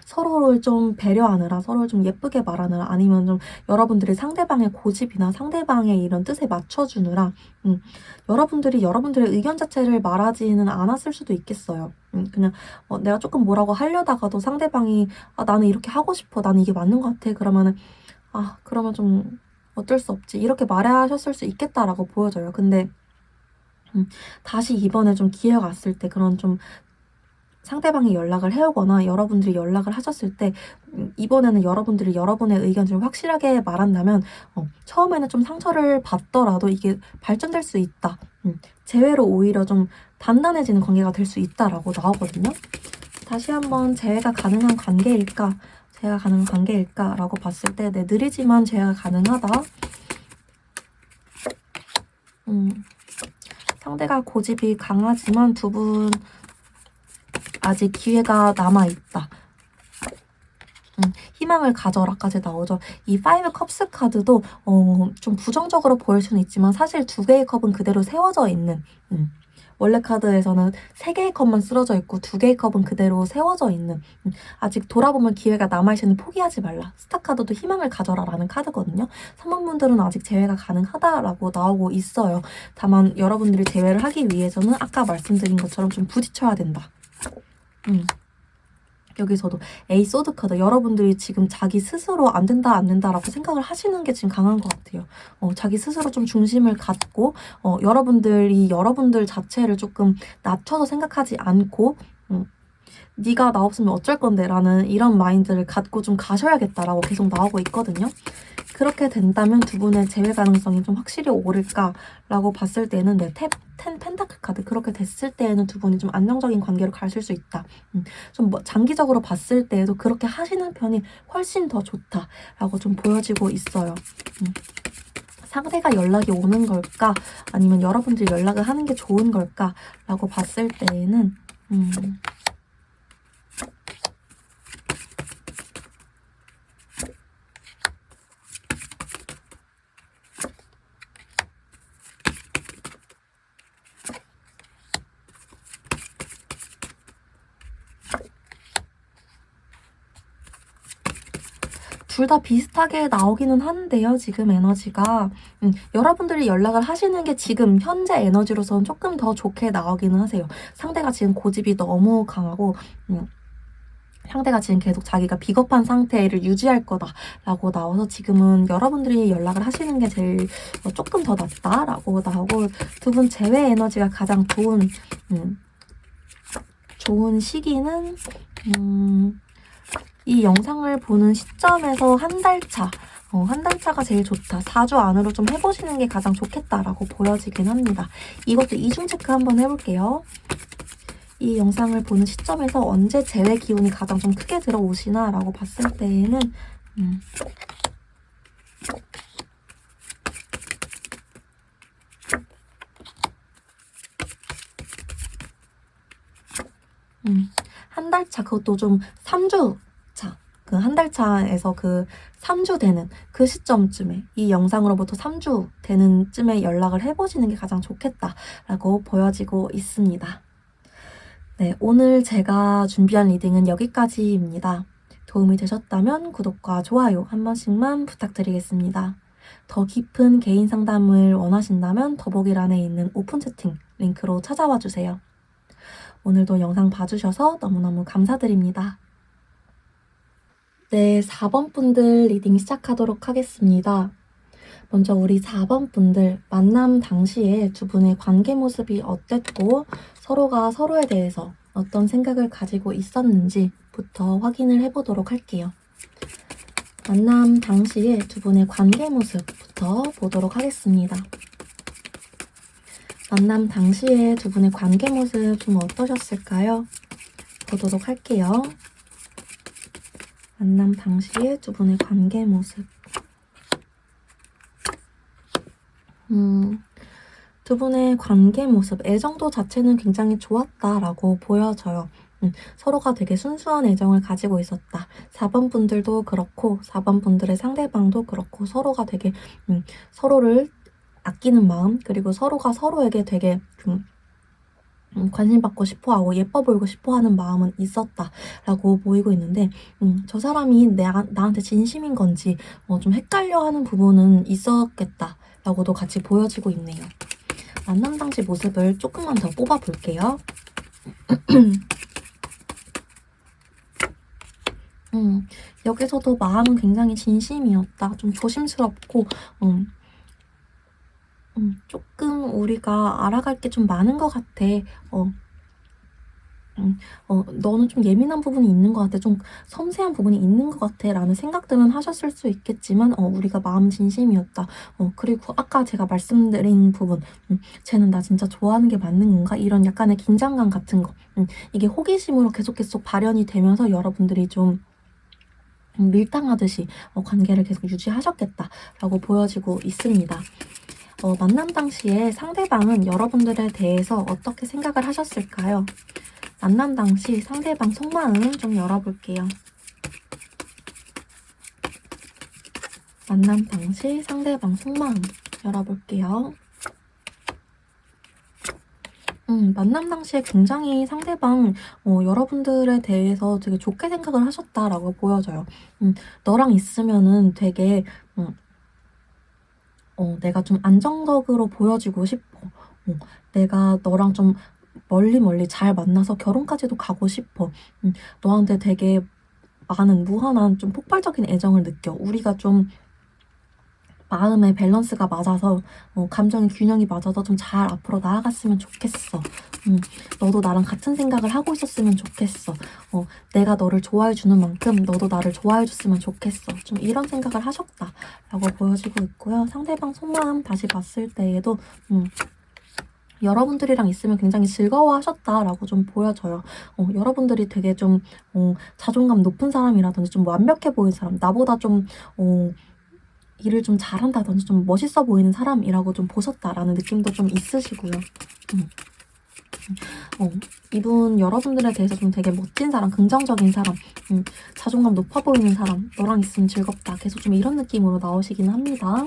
서로를 좀 배려하느라, 서로를 좀 예쁘게 말하느라, 아니면 좀 여러분들이 상대방의 고집이나 상대방의 이런 뜻에 맞춰주느라 여러분들이 여러분들의 의견 자체를 말하지는 않았을 수도 있겠어요. 그냥 내가 조금 뭐라고 하려다가도 상대방이 나는 이렇게 하고 싶어, 나는 이게 맞는 것 같아, 그러면은 그러면 좀 어쩔 수 없지, 이렇게 말하셨을 수 있겠다라고 보여져요. 근데 다시 이번에 좀 기회가 왔을 때, 그런 좀 상대방이 연락을 해오거나 여러분들이 연락을 하셨을 때 이번에는 여러분들이 여러분의 의견을 좀 확실하게 말한다면 처음에는 좀 상처를 받더라도 이게 발전될 수 있다. 재회로 오히려 좀 단단해지는 관계가 될 수 있다라고 나오거든요. 다시 한번 재회가 가능한 관계일까? 재회가 가능한 관계일까라고 봤을 때 느리지만 재회가 가능하다. 상대가 고집이 강하지만 두 분 아직 기회가 남아있다. 희망을 가져라까지 나오죠. 이 5 컵스 카드도 좀 부정적으로 보일 수는 있지만 사실 2개의 컵은 그대로 세워져 있는, 원래 카드에서는 3개의 컵만 쓰러져 있고 2개의 컵은 그대로 세워져 있는, 아직 돌아보면 기회가 남아있으니 포기하지 말라. 스타 카드도 희망을 가져라 라는 카드거든요. 3번 분들은 아직 재회가 가능하다라고 나오고 있어요. 다만 여러분들이 재회를 하기 위해서는 아까 말씀드린 것처럼 좀 부딪혀야 된다. 여기서도 에이 소드 카드, 여러분들이 지금 자기 스스로 안 된다라고 생각을 하시는 게 지금 강한 것 같아요. 자기 스스로 좀 중심을 갖고 여러분들이 여러분들 자체를 조금 낮춰서 생각하지 않고 네가 나 없으면 어쩔 건데 라는 이런 마인드를 갖고 좀 가셔야겠다라고 계속 나오고 있거든요. 그렇게 된다면 두 분의 재회 가능성이 좀 확실히 오를까라고 봤을 때는 10 펜타클 카드, 그렇게 됐을 때에는 두 분이 좀 안정적인 관계로 가실 수 있다. 좀 장기적으로 봤을 때에도 그렇게 하시는 편이 훨씬 더 좋다라고 좀 보여지고 있어요. 상대가 연락이 오는 걸까? 아니면 여러분들이 연락을 하는 게 좋은 걸까? 라고 봤을 때에는 둘 다 비슷하게 나오기는 하는데요. 지금 에너지가 여러분들이 연락을 하시는 게 지금 현재 에너지로서는 조금 더 좋게 나오기는 하세요. 상대가 지금 고집이 너무 강하고 상대가 지금 계속 자기가 비겁한 상태를 유지할 거다라고 나와서 지금은 여러분들이 연락을 하시는 게 제일 조금 더 낫다라고 나오고, 두 분 재회 에너지가 가장 좋은 시기는 이 영상을 보는 시점에서 한 달 차, 한 달 차가 제일 좋다. 4주 안으로 좀 해보시는 게 가장 좋겠다라고 보여지긴 합니다. 이것도 이중 체크 한번 해볼게요. 이 영상을 보는 시점에서 언제 재회 기운이 가장 좀 크게 들어오시나 라고 봤을 때에는 한 달 차, 그것도 좀 3주 차, 그 한 달 차에서 그 3주 되는 그 시점쯤에, 이 영상으로부터 3주 되는 쯤에 연락을 해보시는 게 가장 좋겠다라고 보여지고 있습니다. 네, 오늘 제가 준비한 리딩은 여기까지입니다. 도움이 되셨다면 구독과 좋아요 한 번씩만 부탁드리겠습니다. 더 깊은 개인 상담을 원하신다면 더보기란에 있는 오픈 채팅 링크로 찾아와 주세요. 오늘도 영상 봐주셔서 너무너무 감사드립니다. 네, 4번 분들 리딩 시작하도록 하겠습니다. 먼저 우리 4번 분들, 만남 당시에 두 분의 관계 모습이 어땠고 서로가 서로에 대해서 어떤 생각을 가지고 있었는지부터 확인을 해보도록 할게요. 만남 당시에 두 분의 관계 모습부터 보도록 하겠습니다. 만남 당시에 두 분의 관계 모습 좀 어떠셨을까요? 보도록 할게요. 만남 당시에 두 분의 관계 모습. 두 분의 관계 모습, 애정도 자체는 굉장히 좋았다라고 보여져요. 서로가 되게 순수한 애정을 가지고 있었다. 4번 분들도 그렇고 4번 분들의 상대방도 그렇고 서로가 되게 서로를 아끼는 마음, 그리고 서로가 서로에게 되게 관심받고 싶어하고 예뻐 보이고 싶어하는 마음은 있었다라고 보이고 있는데 저 사람이 나한테 진심인 건지 좀 헷갈려하는 부분은 있었겠다라고도 같이 보여지고 있네요. 만남 당시 모습을 조금만 더 뽑아볼게요. 여기서도 마음은 굉장히 진심이었다. 좀 조심스럽고 조금 우리가 알아갈 게 좀 많은 것 같아. 너는 좀 예민한 부분이 있는 것 같아. 좀 섬세한 부분이 있는 것 같아. 라는 생각들은 하셨을 수 있겠지만, 우리가 마음 진심이었다. 그리고 아까 제가 말씀드린 부분, 쟤는 나 진짜 좋아하는 게 맞는 건가? 이런 약간의 긴장감 같은 거. 이게 호기심으로 계속 발현이 되면서 여러분들이 좀 밀당하듯이 관계를 계속 유지하셨겠다라고 보여지고 있습니다. 만남 당시에 상대방은 여러분들에 대해서 어떻게 생각을 하셨을까요? 만남 당시 상대방 속마음 좀 열어볼게요. 만남 당시 상대방 속마음 열어볼게요. 만남 당시에 굉장히 상대방 여러분들에 대해서 되게 좋게 생각을 하셨다라고 보여져요. 너랑 있으면은 되게 내가 좀 안정적으로 보여지고 싶어. 내가 너랑 좀 멀리 잘 만나서 결혼까지도 가고 싶어. 너한테 되게 많은 무한한 좀 폭발적인 애정을 느껴. 우리가 좀 마음의 밸런스가 맞아서 감정의 균형이 맞아서 좀 잘 앞으로 나아갔으면 좋겠어. 너도 나랑 같은 생각을 하고 있었으면 좋겠어. 내가 너를 좋아해 주는 만큼 너도 나를 좋아해 줬으면 좋겠어. 좀 이런 생각을 하셨다라고 보여지고 있고요. 상대방 속마음 다시 봤을 때에도 여러분들이랑 있으면 굉장히 즐거워하셨다라고 좀 보여져요. 여러분들이 되게 좀 자존감 높은 사람이라든지 좀 완벽해 보이는 사람, 나보다 좀 일을 좀 잘한다든지 좀 멋있어 보이는 사람이라고 좀 보셨다라는 느낌도 좀 있으시고요. 이분 여러분들에 대해서 좀 되게 멋진 사람, 긍정적인 사람, 자존감 높아 보이는 사람, 너랑 있으면 즐겁다. 계속 좀 이런 느낌으로 나오시기는 합니다.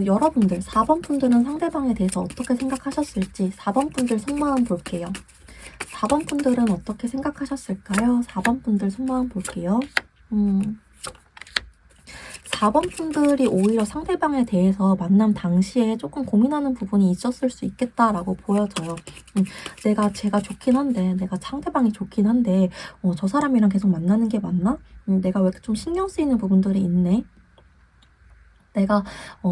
여러분들 4번 분들은 상대방에 대해서 어떻게 생각하셨을지 4번 분들 속마음 볼게요. 4번 분들은 어떻게 생각하셨을까요? 4번 분들 속마음 볼게요. 4번 분들이 오히려 상대방에 대해서 만남 당시에 조금 고민하는 부분이 있었을 수 있겠다라고 보여져요. 제가 좋긴 한데, 내가 상대방이 좋긴 한데, 저 사람이랑 계속 만나는 게 맞나? 내가 왜 이렇게 좀 신경 쓰이는 부분들이 있네? 내가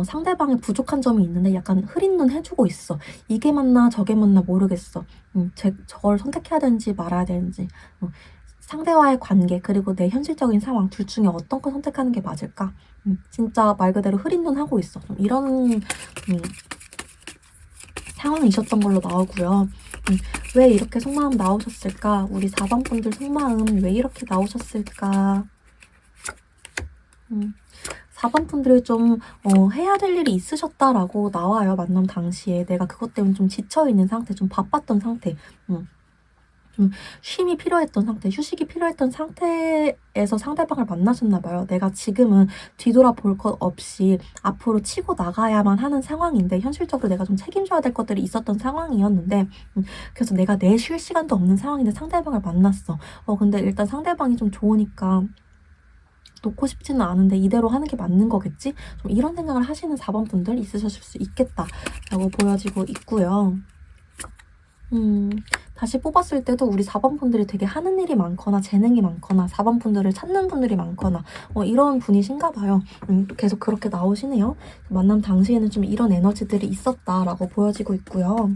상대방의 부족한 점이 있는데 약간 흐린 눈 해주고 있어. 이게 맞나 저게 맞나 모르겠어. 저걸 선택해야 되는지 말아야 되는지. 상대와의 관계 그리고 내 현실적인 상황 둘 중에 어떤 걸 선택하는 게 맞을까? 진짜 말 그대로 흐린 눈 하고 있어. 좀 이런 상황이셨던 걸로 나오고요. 왜 이렇게 속마음 나오셨을까? 우리 4번 분들 속마음 왜 이렇게 나오셨을까? 4번 분들이 좀 해야 될 일이 있으셨다라고 나와요. 만남 당시에 내가 그것 때문에 좀 지쳐있는 상태, 좀 바빴던 상태, 좀 쉼이 필요했던 상태, 휴식이 필요했던 상태에서 상대방을 만나셨나 봐요. 내가 지금은 뒤돌아볼 것 없이 앞으로 치고 나가야만 하는 상황인데 현실적으로 내가 좀 책임져야 될 것들이 있었던 상황이었는데 그래서 내가 내 쉴 시간도 없는 상황인데 상대방을 만났어. 근데 일단 상대방이 좀 좋으니까 놓고 싶지는 않은데 이대로 하는 게 맞는 거겠지? 좀 이런 생각을 하시는 4번 분들 있으셨을 수 있겠다라고 보여지고 있고요. 다시 뽑았을 때도 우리 4번 분들이 되게 하는 일이 많거나 재능이 많거나 4번 분들을 찾는 분들이 많거나 이런 분이신가 봐요. 계속 그렇게 나오시네요. 만남 당시에는 좀 이런 에너지들이 있었다라고 보여지고 있고요.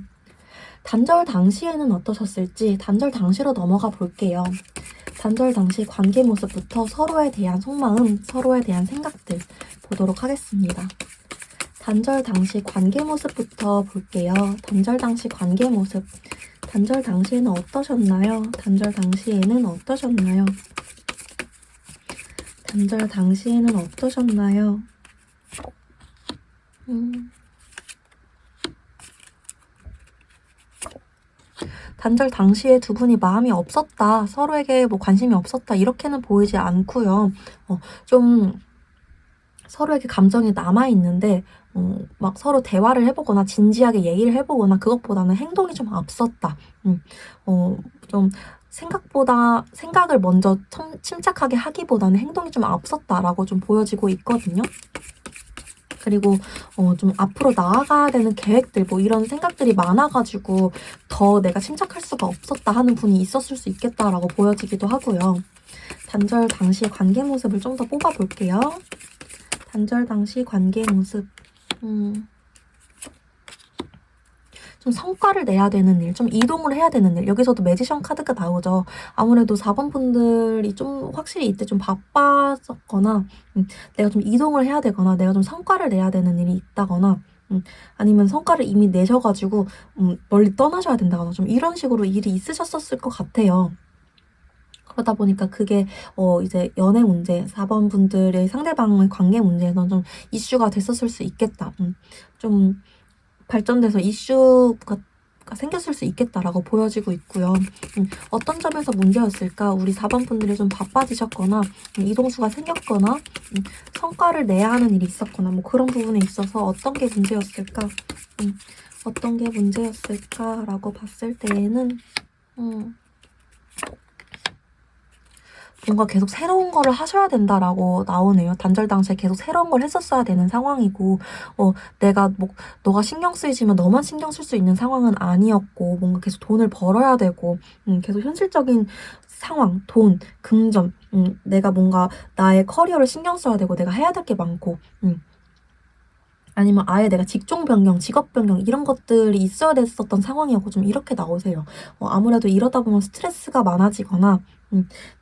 단절 당시에는 어떠셨을지 단절 당시로 넘어가 볼게요. 단절 당시 관계 모습부터 서로에 대한 속마음, 서로에 대한 생각들 보도록 하겠습니다. 단절 당시 관계 모습부터 볼게요. 단절 당시 관계 모습. 단절 당시에는 어떠셨나요? 단절 당시에는 어떠셨나요? 단절 당시에는 어떠셨나요? 단절 당시에 두 분이 마음이 없었다, 서로에게 뭐 관심이 없었다 이렇게는 보이지 않고요. 좀 서로에게 감정이 남아있는데 막 서로 대화를 해보거나 진지하게 얘기를 해보거나 그것보다는 행동이 좀 앞섰다. 좀 생각보다 생각을 먼저 침착하게 하기보다는 행동이 좀 앞섰다라고 좀 보여지고 있거든요. 그리고 좀 앞으로 나아가야 되는 계획들 뭐 이런 생각들이 많아가지고 더 내가 침착할 수가 없었다 하는 분이 있었을 수 있겠다라고 보여지기도 하고요. 단절 당시의 관계 모습을 좀 더 뽑아볼게요. 단절 당시 관계 모습. 좀 성과를 내야 되는 일, 좀 이동을 해야 되는 일. 여기서도 매지션 카드가 나오죠. 아무래도 4번 분들이 좀 확실히 이때 좀 바빴었거나 내가 좀 이동을 해야 되거나 내가 좀 성과를 내야 되는 일이 있다거나 아니면 성과를 이미 내셔가지고 멀리 떠나셔야 된다거나 좀 이런 식으로 일이 있으셨을 것 같아요. 그러다 보니까 그게 이제 연애 문제, 4번 분들의 상대방의 관계 문제에서 좀 이슈가 됐었을 수 있겠다. 좀 발전돼서 이슈가 생겼을 수 있겠다라고 보여지고 있고요. 어떤 점에서 문제였을까? 우리 4번 분들이 좀 바빠지셨거나 이동수가 생겼거나 성과를 내야 하는 일이 있었거나 뭐 그런 부분에 있어서 어떤 게 문제였을까? 어떤 게 문제였을까라고 봤을 때에는 뭔가 계속 새로운 거를 하셔야 된다라고 나오네요. 단절 당시에 계속 새로운 걸 했었어야 되는 상황이고 내가 뭐 너가 신경 쓰이지만 너만 신경 쓸 수 있는 상황은 아니었고 뭔가 계속 돈을 벌어야 되고 계속 현실적인 상황, 돈, 금전 내가 뭔가 나의 커리어를 신경 써야 되고 내가 해야 될 게 많고 아니면 아예 내가 직종 변경, 직업 변경 이런 것들이 있어야 됐었던 상황이었고 좀 이렇게 나오세요. 아무래도 이러다 보면 스트레스가 많아지거나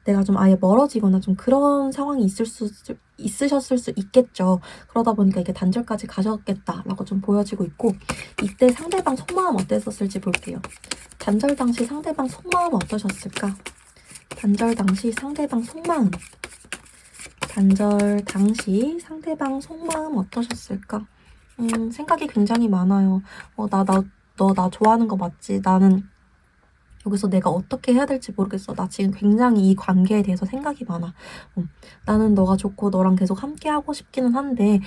내가 좀 아예 멀어지거나 좀 그런 상황이 있으셨을 수 있겠죠. 그러다 보니까 이게 단절까지 가셨겠다라고 좀 보여지고 있고 이때 상대방 속마음 어땠었을지 볼게요. 단절 당시 상대방 속마음 어떠셨을까? 단절 당시 상대방 속마음. 단절 당시 상대방 속마음 어떠셨을까? 생각이 굉장히 많아요. 너 나 좋아하는 거 맞지? 나는 여기서 내가 어떻게 해야 될지 모르겠어. 나 지금 굉장히 이 관계에 대해서 생각이 많아. 나는 너가 좋고 너랑 계속 함께 하고 싶기는 한데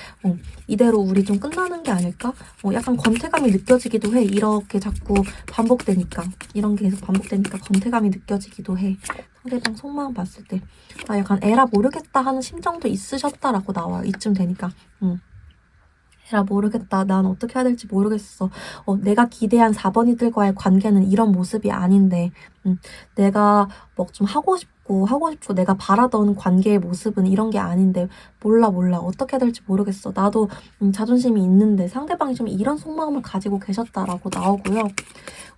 이대로 우리 좀 끝나는 게 아닐까? 약간 권태감이 느껴지기도 해. 이렇게 자꾸 반복되니까. 이런 게 계속 반복되니까 권태감이 느껴지기도 해. 상대방 속마음 봤을 때. 나 약간 에라 모르겠다 하는 심정도 있으셨다라고 나와요. 이쯤 되니까. 에라 모르겠다. 난 어떻게 해야 될지 모르겠어. 내가 기대한 4번이들과의 관계는 이런 모습이 아닌데 내가 뭐 좀 하고 싶고 내가 바라던 관계의 모습은 이런 게 아닌데 몰라 어떻게 해야 될지 모르겠어. 나도 자존심이 있는데 상대방이 좀 이런 속마음을 가지고 계셨다라고 나오고요.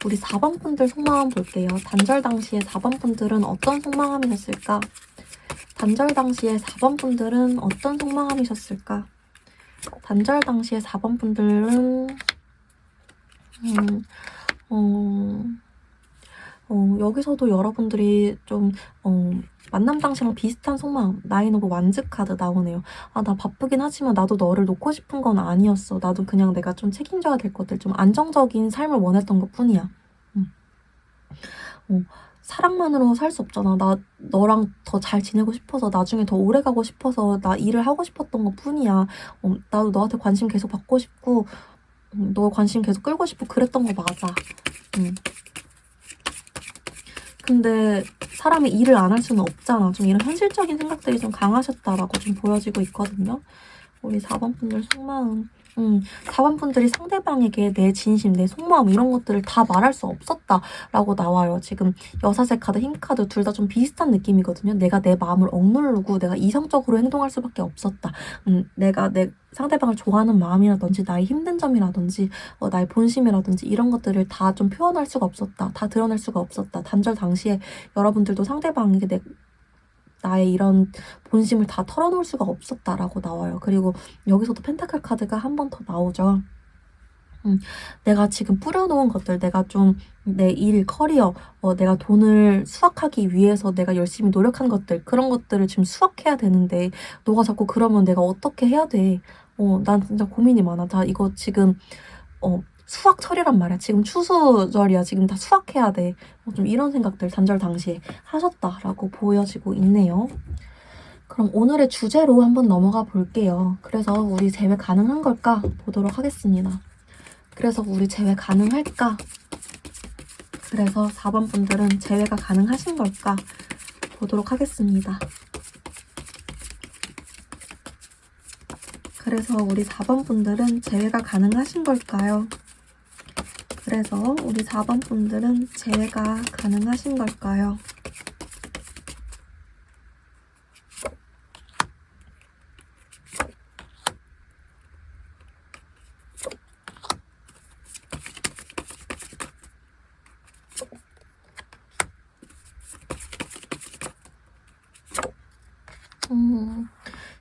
우리 4번 분들 속마음 볼게요. 단절 당시에 4번 분들은 어떤 속마음이셨을까? 단절 당시에 4번 분들은 어떤 속마음이셨을까? 단절 당시에 4번 분들은 여기서도 여러분들이 좀 만남 당시랑 비슷한 속마음, 나인 오브 완즈 카드 나오네요. 아, 나 바쁘긴 하지만 나도 너를 놓고 싶은 건 아니었어. 나도 그냥 내가 좀 책임져야 될 것들, 좀 안정적인 삶을 원했던 것 뿐이야. 사랑만으로 살 수 없잖아. 나 너랑 더 잘 지내고 싶어서 나중에 더 오래 가고 싶어서 나 일을 하고 싶었던 것 뿐이야. 나도 너한테 관심 계속 받고 싶고 너 관심 계속 끌고 싶고 그랬던 거 맞아. 근데 사람이 일을 안 할 수는 없잖아. 좀 이런 현실적인 생각들이 좀 강하셨다라고 좀 보여지고 있거든요. 우리 4번 분들 속마음. 4번 분들이 상대방에게 내 진심, 내 속마음 이런 것들을 다 말할 수 없었다라고 나와요. 지금 여사제 카드, 흰 카드 둘 다 좀 비슷한 느낌이거든요. 내가 내 마음을 억누르고 내가 이성적으로 행동할 수밖에 없었다. 내가 내 상대방을 좋아하는 마음이라든지 나의 힘든 점이라든지 나의 본심이라든지 이런 것들을 다 좀 표현할 수가 없었다. 다 드러낼 수가 없었다. 단절 당시에 여러분들도 상대방에게 나의 이런 본심을 다 털어놓을 수가 없었다라고 나와요. 그리고 여기서도 펜타클 카드가 한 번 더 나오죠. 내가 지금 뿌려놓은 것들, 내가 좀 내 일, 커리어, 내가 돈을 수확하기 위해서 내가 열심히 노력한 것들, 그런 것들을 지금 수확해야 되는데 너가 자꾸 그러면 내가 어떻게 해야 돼? 난 진짜 고민이 많아. 다 이거 지금 수확철이란 말이야. 지금 추수절이야. 지금 다 수확해야 돼. 좀 이런 생각들 단절 당시에 하셨다라고 보여지고 있네요. 그럼 오늘의 주제로 한번 넘어가 볼게요. 그래서 우리 재회 가능한 걸까? 보도록 하겠습니다. 그래서 우리 재회 가능할까? 그래서 4번 분들은 재회가 가능하신 걸까? 보도록 하겠습니다. 그래서 우리 4번 분들은 재회가 가능하신 걸까요? 그래서 우리 4번 분들은 재회가 가능하신 걸까요?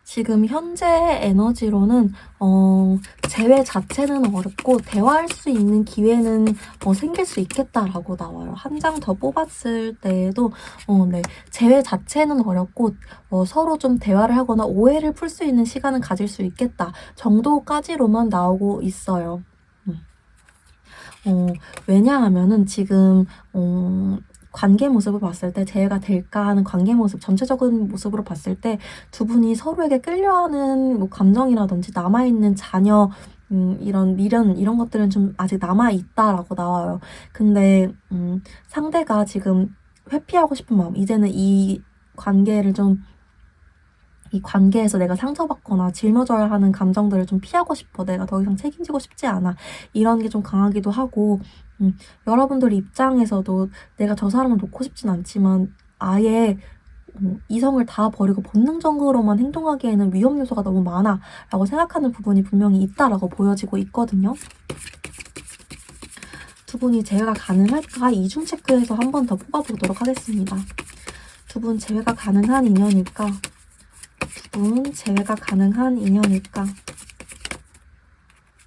지금 현재 에너지로는 재회 자체는 어렵고 대화할 수 있는 기회는 생길 수 있겠다라고 나와요. 한 장 더 뽑았을 때에도 네, 재회 자체는 어렵고 서로 좀 대화를 하거나 오해를 풀 수 있는 시간은 가질 수 있겠다 정도까지로만 나오고 있어요. 왜냐하면은 지금 관계 모습을 봤을 때 재회가 될까 하는 관계 모습, 전체적인 모습으로 봤을 때 두 분이 서로에게 끌려하는 뭐 감정이라든지 남아있는 자녀, 이런 미련, 이런 것들은 좀 아직 남아있다라고 나와요. 근데 상대가 지금 회피하고 싶은 마음, 이제는 이 관계를 좀, 이 관계에서 내가 상처받거나 짊어져야 하는 감정들을 좀 피하고 싶어. 내가 더 이상 책임지고 싶지 않아. 이런 게 좀 강하기도 하고, 여러분들 입장에서도 내가 저 사람을 놓고 싶진 않지만 아예 이성을 다 버리고 본능적으로만 행동하기에는 위험 요소가 너무 많아 라고 생각하는 부분이 분명히 있다라고 보여지고 있거든요. 두 분이 재회가 가능할까? 이중 체크해서 한 번 더 뽑아보도록 하겠습니다. 두 분 재회가 가능한 인연일까? 두 분 재회가 가능한 인연일까?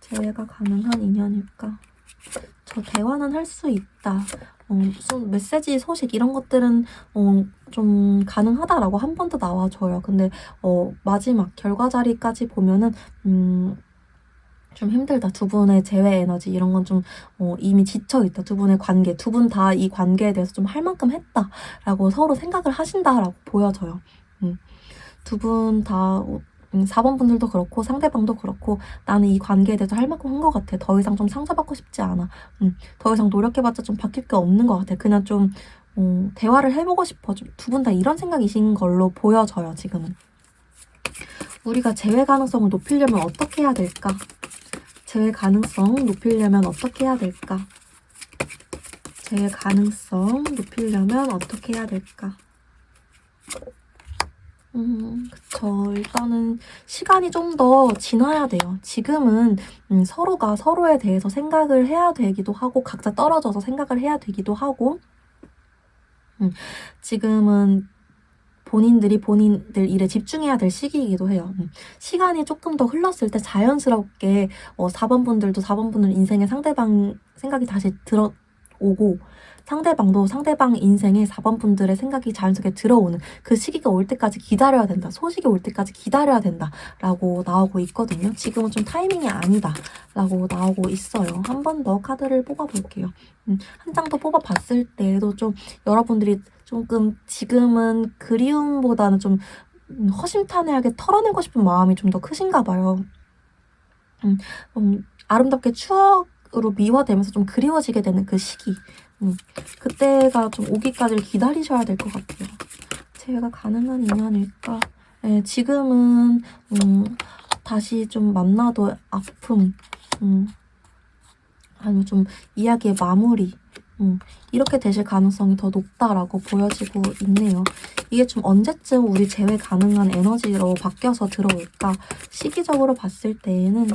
재회가 가능한 인연일까? 저 대화는 할 수 있다. 무슨 메시지, 소식 이런 것들은 좀 가능하다라고 한 번 더 나와줘요. 근데 마지막 결과 자리까지 보면은 좀 힘들다. 두 분의 재회 에너지 이런 건 좀 이미 지쳐있다. 두 분의 관계, 두 분 다 이 관계에 대해서 좀 할 만큼 했다라고 서로 생각을 하신다라고 보여져요. 두 분 다 4번 분들도 그렇고 상대방도 그렇고 나는 이 관계에 대해서 할 만큼 한 것 같아. 더 이상 좀 상처받고 싶지 않아. 더 이상 노력해봤자 좀 바뀔 게 없는 것 같아. 그냥 좀 대화를 해보고 싶어. 두 분 다 이런 생각이신 걸로 보여져요. 지금은. 우리가 재회 가능성을 높이려면 어떻게 해야 될까? 재회 가능성 높이려면 어떻게 해야 될까? 재회 가능성 높이려면 어떻게 해야 될까? 그쵸. 일단은 시간이 좀 더 지나야 돼요. 지금은 서로가 서로에 대해서 생각을 해야 되기도 하고 각자 떨어져서 생각을 해야 되기도 하고 지금은 본인들이 본인들 일에 집중해야 될 시기이기도 해요. 시간이 조금 더 흘렀을 때 자연스럽게 4번 분들도 4번 분들 인생에 상대방 생각이 다시 들어오고 상대방도 상대방 인생에 4번 분들의 생각이 자연스럽게 들어오는 그 시기가 올 때까지 기다려야 된다. 소식이 올 때까지 기다려야 된다. 라고 나오고 있거든요. 지금은 좀 타이밍이 아니다. 라고 나오고 있어요. 한 번 더 카드를 뽑아볼게요. 한 장 더 뽑아봤을 때도 좀 여러분들이 조금 지금은 그리움보다는 좀 허심탄회하게 털어내고 싶은 마음이 좀 더 크신가 봐요. 아름답게 추억으로 미화되면서 좀 그리워지게 되는 그 시기. 그때가 좀 오기까지를 기다리셔야 될 것 같아요. 재회가 가능한 인연일까? 네, 지금은 다시 좀 만나도 아픔, 아니면 좀 이야기의 마무리, 이렇게 되실 가능성이 더 높다라고 보여지고 있네요. 이게 좀 언제쯤 우리 재회 가능한 에너지로 바뀌어서 들어올까? 시기적으로 봤을 때에는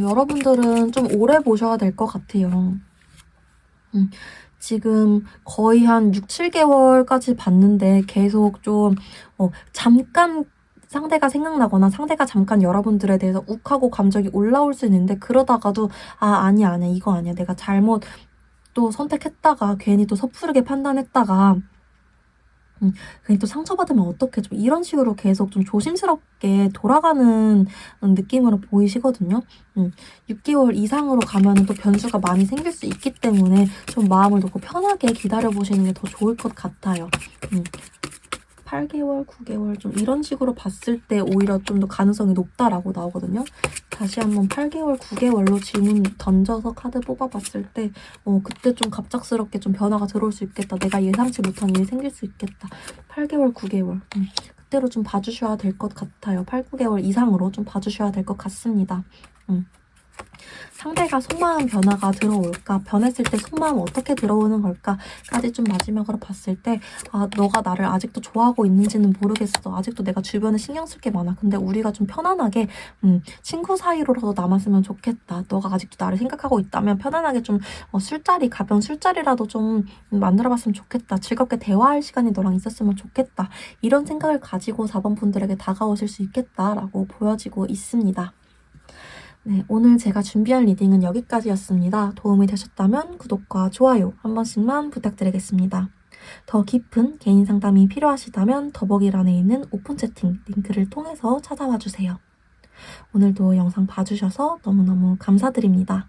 여러분들은 좀 오래 보셔야 될 것 같아요. 지금 거의 한 6, 7개월까지 봤는데 계속 좀 잠깐 상대가 생각나거나 상대가 잠깐 여러분들에 대해서 욱하고 감정이 올라올 수 있는데, 그러다가도 아니야 아니야 이거 아니야 내가 잘못 또 선택했다가 괜히 또 섣부르게 판단했다가 괜히 또 상처받으면 어떡해, 좀 이런 식으로 계속 좀 조심스럽게 돌아가는 느낌으로 보이시거든요. 6개월 이상으로 가면은 또 변수가 많이 생길 수 있기 때문에 좀 마음을 놓고 편하게 기다려보시는 게 더 좋을 것 같아요. 8개월, 9개월 좀 이런 식으로 봤을 때 오히려 좀 더 가능성이 높다라고 나오거든요. 다시 한번 8개월, 9개월로 질문 던져서 카드 뽑아봤을 때 그때 좀 갑작스럽게 좀 변화가 들어올 수 있겠다. 내가 예상치 못한 일이 생길 수 있겠다. 8개월, 9개월. 그때로 좀 봐주셔야 될 것 같아요. 8, 9개월 이상으로 좀 봐주셔야 될 것 같습니다. 상대가 속마음 변화가 들어올까? 변했을 때 속마음 어떻게 들어오는 걸까?까지 좀 마지막으로 봤을 때, 너가 나를 아직도 좋아하고 있는지는 모르겠어. 아직도 내가 주변에 신경 쓸 게 많아. 근데 우리가 좀 편안하게 친구 사이로라도 남았으면 좋겠다. 너가 아직도 나를 생각하고 있다면 편안하게 좀 술자리, 가벼운 술자리라도 좀 만들어봤으면 좋겠다. 즐겁게 대화할 시간이 너랑 있었으면 좋겠다. 이런 생각을 가지고 4번 분들에게 다가오실 수 있겠다라고 보여지고 있습니다. 네, 오늘 제가 준비한 리딩은 여기까지였습니다. 도움이 되셨다면 구독과 좋아요 한 번씩만 부탁드리겠습니다. 더 깊은 개인 상담이 필요하시다면 더보기란에 있는 오픈 채팅 링크를 통해서 찾아와 주세요. 오늘도 영상 봐주셔서 너무너무 감사드립니다.